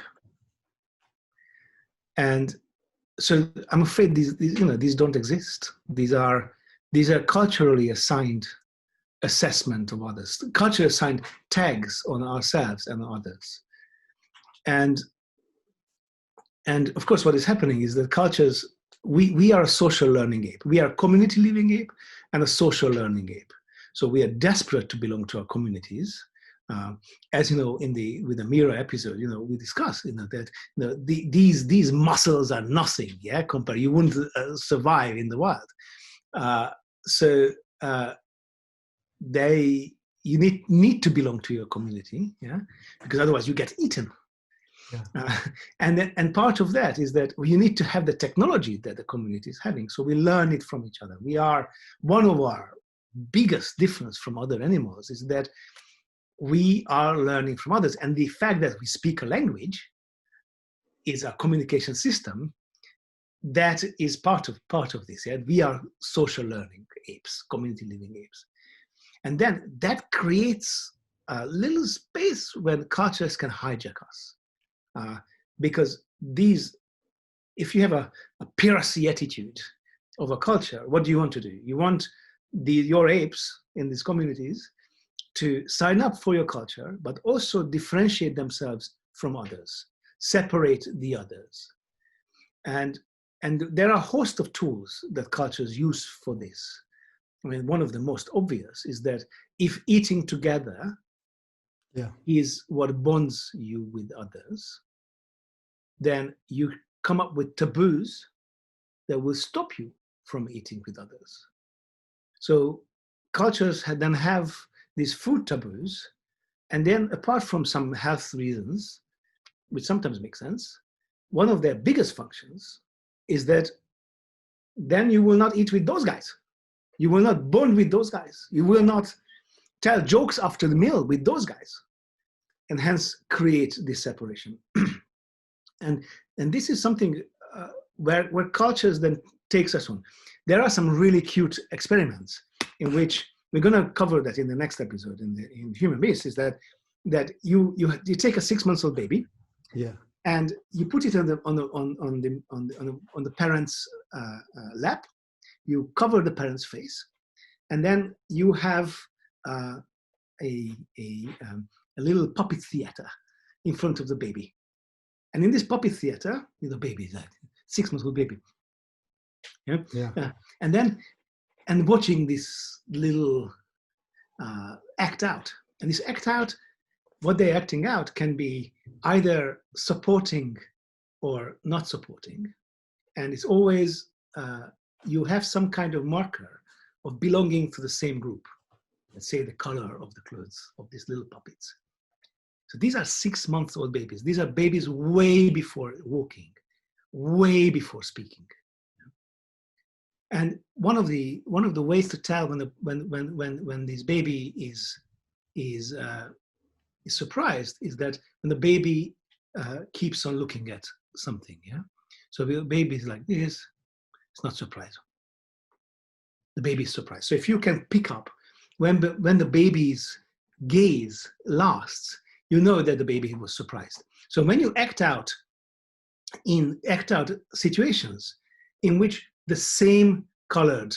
And so I'm afraid these don't exist. These are culturally assigned assessment of others, culturally assigned tags on ourselves and others. And of course, what is happening is that cultures, we are a social learning ape. We are a community living ape and a social learning ape. So we are desperate to belong to our communities. As you know, with the Mira episode, we discuss, that these muscles are nothing, yeah, compared, you wouldn't survive in the wild. You need to belong to your community, yeah, because otherwise you get eaten. Yeah. And part of that is that you need to have the technology that the community is having, so we learn it from each other. We are, one of our biggest difference from other animals is that we are learning from others, and the fact that we speak a language is a communication system that is part of this. Yeah? We are social learning apes, community living apes, and then that creates a little space when cultures can hijack us, because if you have a piracy attitude of a culture, what do you want to do? You want your apes in these communities to sign up for your culture, but also differentiate themselves from others, separate the others. And And there are a host of tools that cultures use for this. I mean, one of the most obvious is that if eating together is what bonds you with others, then you come up with taboos that will stop you from eating with others. So cultures then have these food taboos, and then apart from some health reasons, which sometimes make sense, one of their biggest functions is that then you will not eat with those guys. You will not bond with those guys. You will not tell jokes after the meal with those guys, and hence create this separation. and this is something where cultures then takes us on. There are some really cute experiments in which we're going to cover that in the next episode in Human Beings. Is that you take a 6-month-old baby, and you put it on the parent's lap. You cover the parent's face, and then you have a little puppet theater in front of the baby. And in this puppet theater, the baby is like 6-month-old baby. And watching this little act out. And this act out, what they're acting out can be either supporting or not supporting. And it's always, you have some kind of marker of belonging to the same group. Let's say the color of the clothes of these little puppets. So these are 6-month-old babies. These are babies way before walking, way before speaking. And one of the ways to tell when this baby is surprised is that when the baby keeps on looking at something. So the baby is like this. It's not surprised. The baby is surprised. So if you can pick up when the baby's gaze lasts, you know that the baby was surprised. So when you act out situations in which the same colored,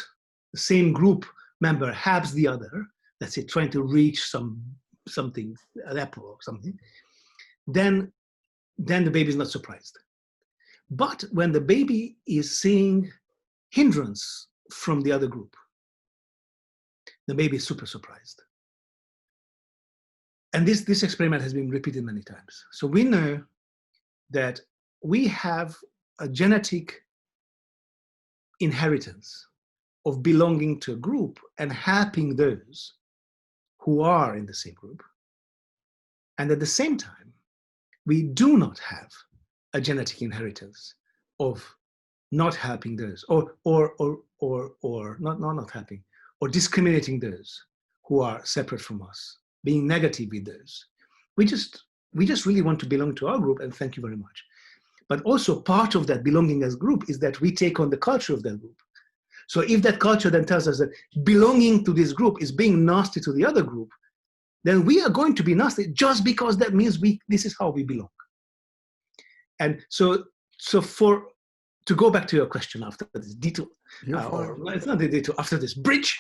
the same group member helps the other, let's say trying to reach something, an apple or something, then the baby is not surprised. But when the baby is seeing hindrance from the other group, the baby is super surprised. And this experiment has been repeated many times. So we know that we have a genetic inheritance of belonging to a group and helping those who are in the same group. And at the same time, we do not have a genetic inheritance of not helping those or not helping or discriminating those who are separate from us, being negative with those. We just really want to belong to our group, and thank you very much. But also part of that belonging as group is that we take on the culture of that group. So if that culture then tells us that belonging to this group is being nasty to the other group, then we are going to be nasty just because that means this is how we belong. And so to go back to your question after this detour, it's not a detour, after this bridge,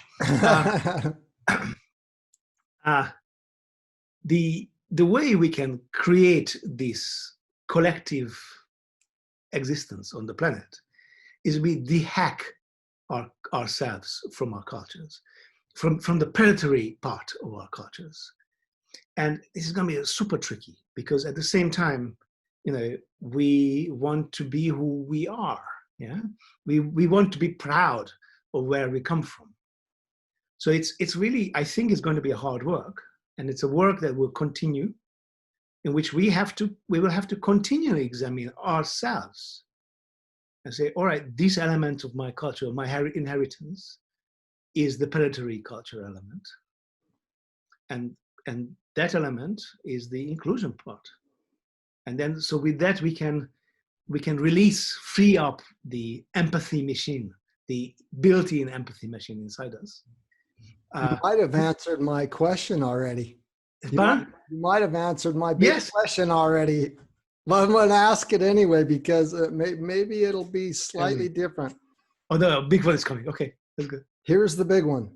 the way we can create this collective existence on the planet is we dehack ourselves from our cultures, from the predatory part of our cultures. And this is going to be super tricky because at the same time, we want to be who we are. We want to be proud of where we come from. So it's really, I think it's going to be a hard work, and it's a work that will continue, in which we will have to continually examine ourselves and say, all right, this element of my culture, my inheritance, is the predatory culture element, and that element is the inclusion part. And then, so with that, we can free up the empathy machine, the built-in empathy machine inside us.
You might have answered my question already. You might have answered my big question already. But I'm going to ask it anyway because maybe it'll be slightly different.
Oh, the big one is coming. Okay, that's good.
Here's the big one.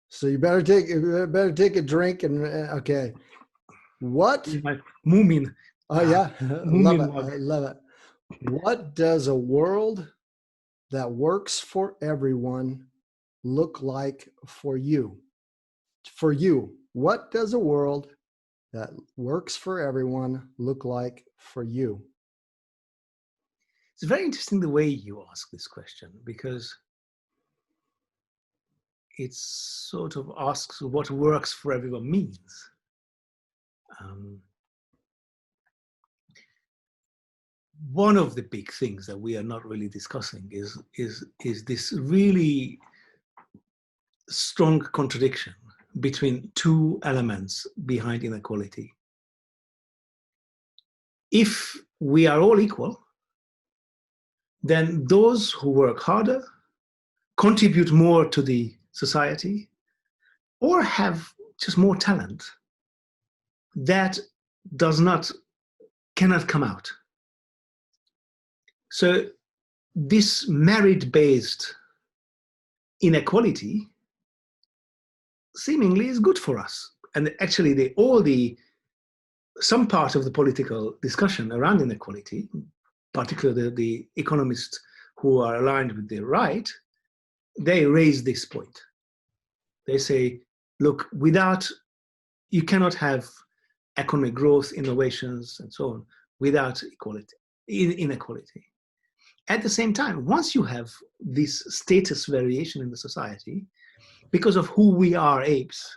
So you better take a drink and okay. What?
My Moomin.
Oh yeah, love it. I love it. What does a world that works for everyone look like for you? For you, what does a world that works for everyone look like for you?
It's very interesting the way you ask this question, because it sort of asks what works for everyone means. One of the big things that we are not really discussing is this really strong contradiction between two elements behind inequality. If we are all equal, then those who work harder, contribute more to the society, or have just more talent, that cannot come out. So this merit-based inequality seemingly is good for us. And actually some part of the political discussion around inequality, particularly the economists who are aligned with the right, they raise this point. They say, look, you cannot have economic growth, innovations, and so on, without inequality. At the same time, once you have this status variation in the society, because of who we are, apes,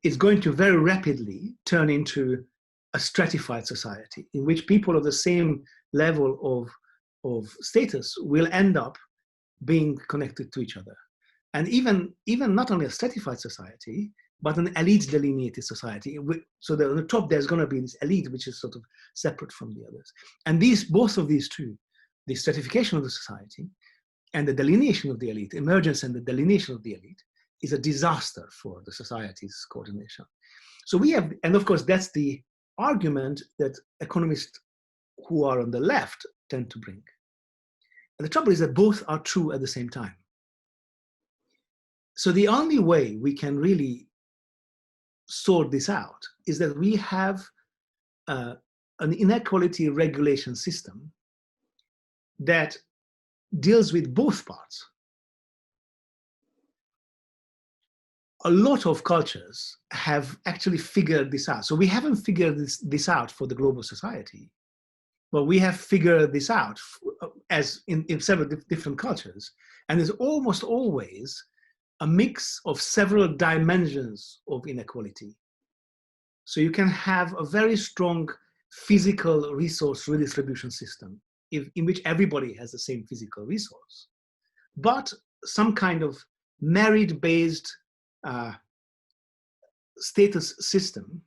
it's going to very rapidly turn into a stratified society in which people of the same level of status will end up being connected to each other. And even not only a stratified society, but an elite delineated society. So that on the top, there's going to be this elite, which is sort of separate from the others. And both of these two, the stratification of the society and the delineation of the elite, emergence and the delineation of the elite, is a disaster for the society's coordination. So we have, and of course, that's the argument that economists who are on the left tend to bring. And the trouble is that both are true at the same time. So the only way we can really sort this out is that we have an inequality regulation system that deals with both parts. A lot of cultures have actually figured this out. So we haven't figured this out for the global society, but we have figured this out as in several different cultures. And there's almost always a mix of several dimensions of inequality. So you can have a very strong physical resource redistribution system in which everybody has the same physical resource, but some kind of merit-based status system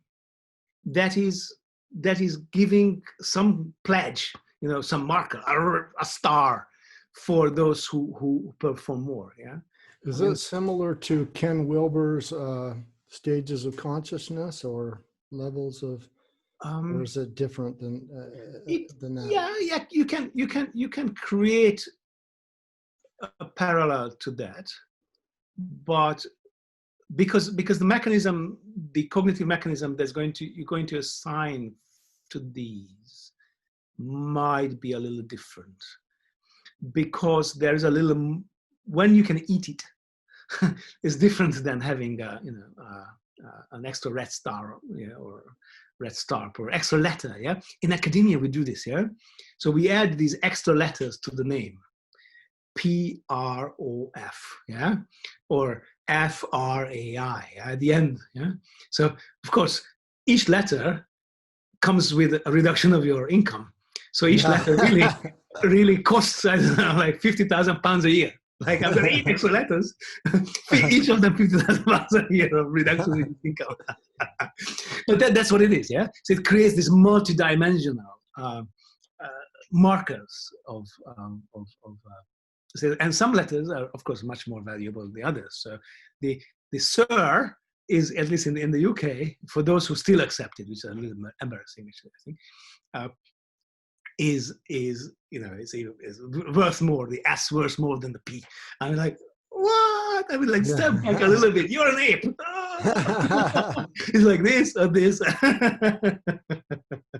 that is giving some pledge, some marker, a star for those who perform more. Yeah.
Is it similar to Ken Wilber's stages of consciousness or levels of, or is it different than that?
Yeah. You can create a parallel to that, but because the mechanism, the cognitive mechanism you're going to assign to these might be a little different, because there is a little, when you can eat it, is different than having an extra red star, or red star or extra letter. Yeah, in academia we do this. Yeah, so we add these extra letters to the name, PROF, yeah, or FRAI at the end. Yeah, so of course each letter comes with a reduction of your income. So each letter really costs, I don't know, like £50,000 a year. Like I've got 8 extra letters, each of them £50,000 a year of reduction in income. But that's what it is, yeah. So it creates this multi-dimensional markers of and some letters are, of course, much more valuable than the others. So the Sir is, at least in the UK, for those who still accept it, which is a little embarrassing, actually, I think, is worth more. The S worth more than the P. I'm like, what? what? I mean, like, step back a little bit. You're an ape. It's like this or this.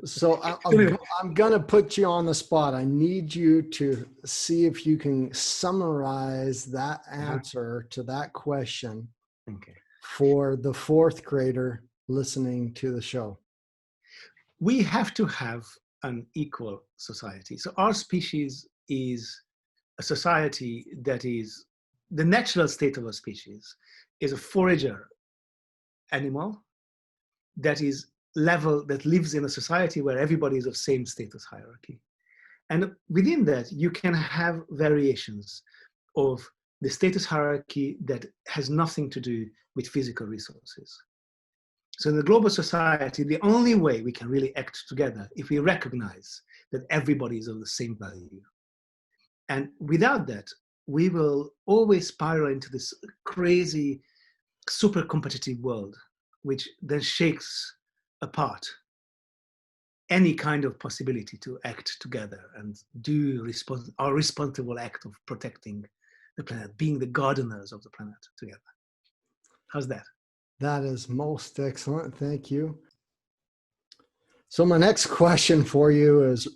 So I'm going to put you on the spot. I need you to see if you can summarize that answer to that question for the fourth grader listening to the show.
We have to have an equal society. So our species is a society that is, the natural state of a species is a forager animal that is level, that lives in a society where everybody is of same status hierarchy. And within that, you can have variations of the status hierarchy that has nothing to do with physical resources. So in the global society, the only way we can really act together if we recognize that everybody is of the same value. And without that, we will always spiral into this crazy, super competitive world, which then shakes apart any kind of possibility to act together and do our responsible act of protecting the planet, being the gardeners of the planet together. How's that?
That is most excellent. Thank you. So my next question for you is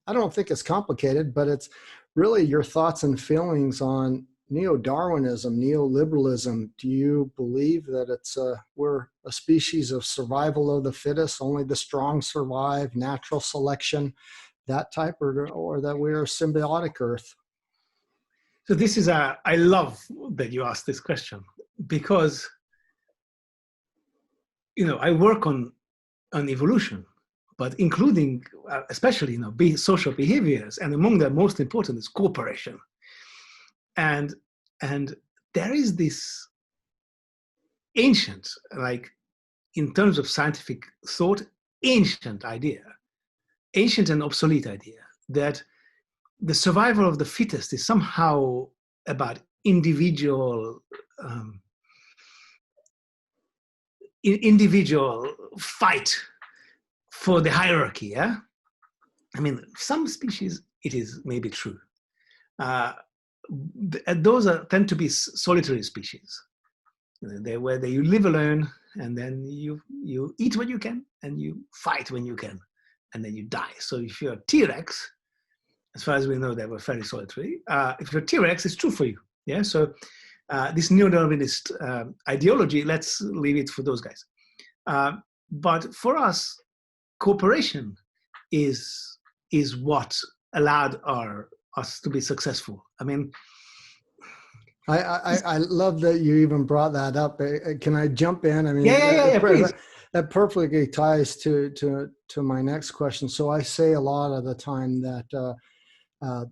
I don't think it's complicated, but it's really your thoughts and feelings on Neo-Darwinism, neoliberalism. Do you believe that it's we're a species of survival of the fittest, only the strong survive, natural selection, that type, or that we're a symbiotic Earth?
So this is I love that you asked this question, because, you know, I work on evolution, but including especially, you know, social behaviors, and among them most important is cooperation. And there is this ancient, like in terms of scientific thought, ancient and obsolete idea that the survival of the fittest is somehow about individual fight for the hierarchy. Yeah, I mean, some species it is maybe true. Those tend to be solitary species. Where you live alone, and then you eat when you can, and you fight when you can, and then you die. So if you're a T-Rex, as far as we know, they were very solitary. If you're a T-Rex, it's true for you. Yeah. So this neo-Darwinist ideology, let's leave it for those guys. But for us, cooperation is what allowed us to be successful. I mean,
I love that you even brought that up. Can I jump in? I mean,
please.
That perfectly ties to my next question. So I say a lot of the time that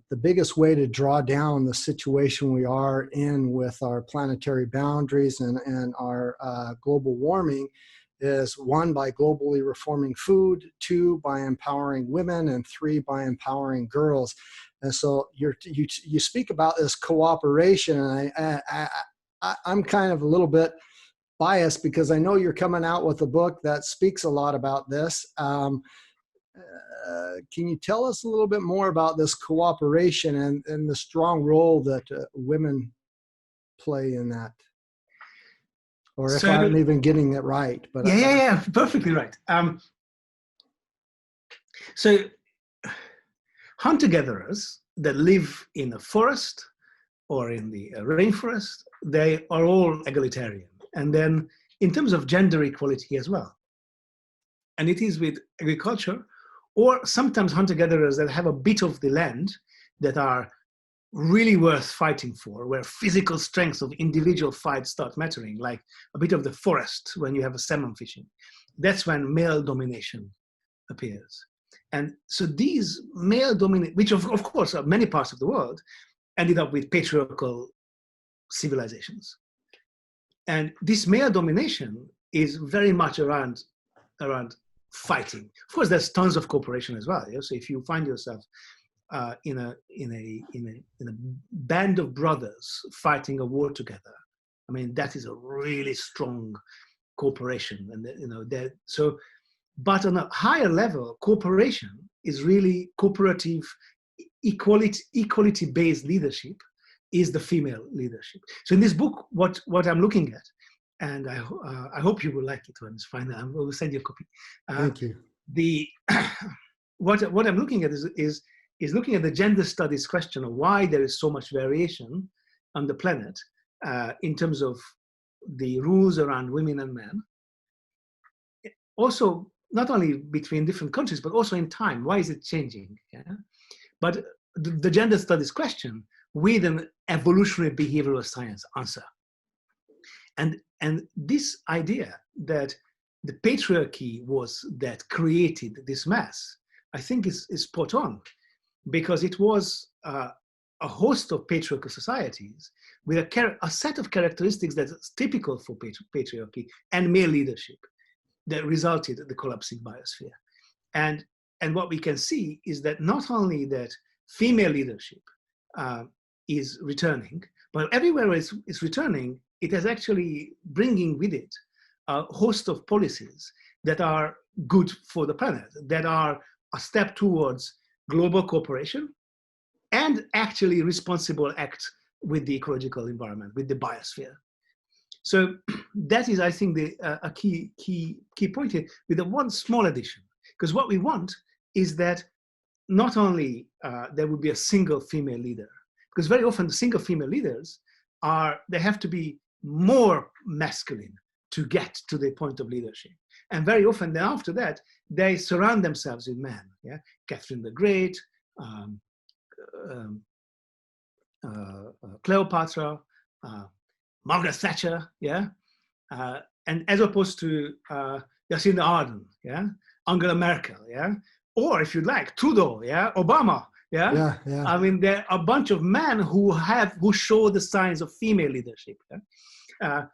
the biggest way to draw down the situation we are in with our planetary boundaries and our global warming is 1, by globally reforming food, 2, by empowering women, and 3, by empowering girls. And so you speak about this cooperation, and I'm kind of a little bit biased because I know you're coming out with a book that speaks a lot about this. Can you tell us a little bit more about this cooperation and the strong role that women play in that? Or if I'm even getting it right. But
yeah, perfectly right. So hunter-gatherers that live in a forest or in the rainforest, they are all egalitarian. And then in terms of gender equality as well. And it is with agriculture, or sometimes hunter-gatherers that have a bit of the land that are really worth fighting for, where physical strength of individual fight start mattering, like a bit of the forest when you have a salmon fishing. That's when male domination appears. And so these male dominate, which of course are many parts of the world, ended up with patriarchal civilizations. And this male domination is very much around fighting. Of course, there's tons of cooperation as well. Yeah? So if you find yourself in a band of brothers fighting a war together, I mean, that is a really strong cooperation. And you know that. So, but on a higher level, cooperation is really cooperative, equality-based leadership is the female leadership. So in this book, what I'm looking at, and I hope you will like it when it's final. I will send you a copy.
Thank you.
The what I'm looking at is looking at the gender studies question of why there is so much variation on the planet in terms of the rules around women and men. Also, not only between different countries, but also in time. Why is it changing? Yeah? But the gender studies question with an evolutionary behavioral science answer. And this idea that the patriarchy was that created this mess, I think is spot on, because it was a host of patriarchal societies with a set of characteristics that's typical for patriarchy and male leadership that resulted in the collapsing biosphere. And what we can see is that not only that female leadership is returning, but everywhere it's returning, it is actually bringing with it a host of policies that are good for the planet, that are a step towards global cooperation and actually responsible act with the ecological environment, with the biosphere. So that is, I think, a key point here, with the one small addition. Because what we want is that not only there would be a single female leader, because very often the single female leaders they have to be more masculine to get to the point of leadership. And very often then after that, they surround themselves with men. Yeah, Catherine the Great, Cleopatra, Margaret Thatcher, yeah, and as opposed to Jacinda Ardern, yeah, Angela Merkel, yeah, or if you like, Trudeau, yeah, Obama, yeah. I mean, there are a bunch of men who show the signs of female leadership, yeah?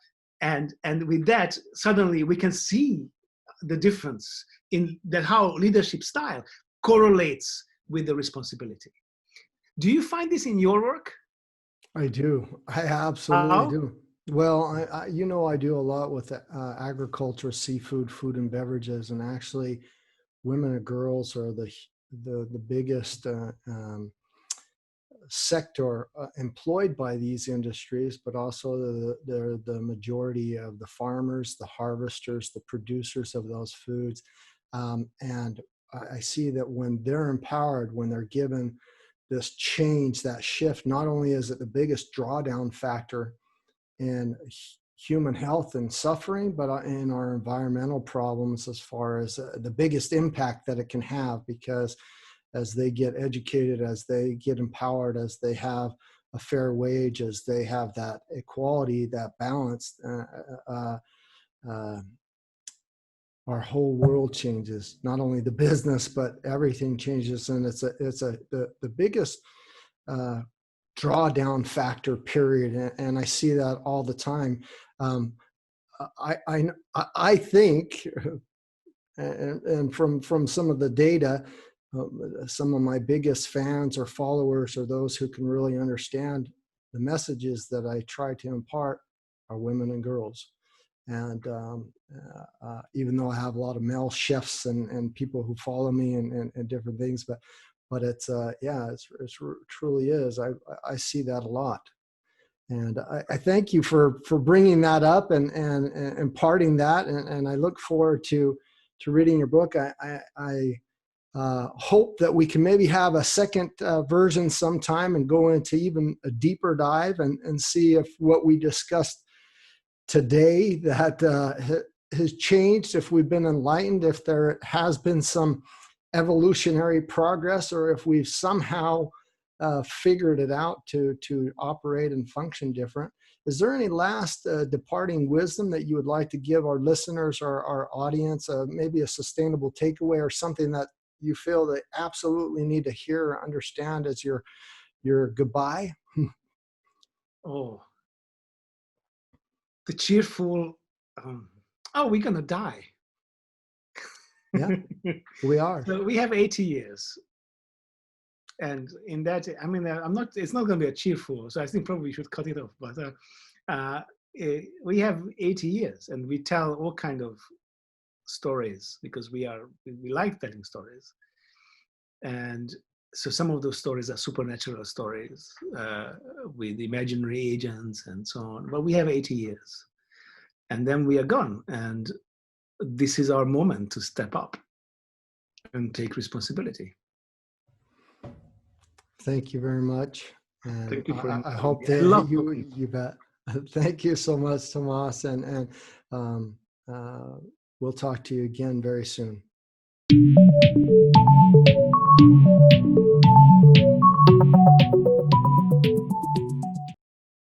And with that, suddenly we can see the difference in that how leadership style correlates with the responsibility. Do you find this in your work?
I do. I absolutely do. Well, I do a lot with agriculture, seafood, food and beverages, and actually women and girls are the biggest sector employed by these industries, but also they're the majority of the farmers, the harvesters, the producers of those foods. And I see that when they're empowered, when they're given this change, that shift, not only is it the biggest drawdown factor in human health and suffering, but in our environmental problems as far as the biggest impact that it can have, because as they get educated, as they get empowered, as they have a fair wage, as they have that equality, that balance, our whole world changes. Not only the business, but everything changes, and it's the biggest drawdown factor, period. And I see that all the time. I think, and from some of the data, some of my biggest fans or followers are those who can really understand the messages that I try to impart are women and girls. And even though I have a lot of male chefs and people who follow me and different things, but it's it truly is. I see that a lot. And I thank you for bringing that up and imparting that. And I look forward to reading your book. I hope that we can maybe have a second version sometime and go into even a deeper dive and see if what we discussed today that has changed, if we've been enlightened, if there has been some evolutionary progress, or if we've somehow figured it out to operate and function different. Is there any last departing wisdom that you would like to give our listeners or our audience, maybe a sustainable takeaway or something that you feel they absolutely need to hear or understand as your goodbye?
Oh, the cheerful, we're going to die.
Yeah, we are.
So we have 80 years. And in that, I mean, it's not going to be a cheerful, so I think probably we should cut it off. But we have 80 years and we tell all kind of stories because we like telling stories. And so some of those stories are supernatural stories with imaginary agents and so on. But we have 80 years, and then we are gone. And this is our moment to step up and take responsibility.
Thank you very much. And
Thank you for
I hope that
you.
You bet. Thank you so much, Tamas, and we'll talk to you again very soon.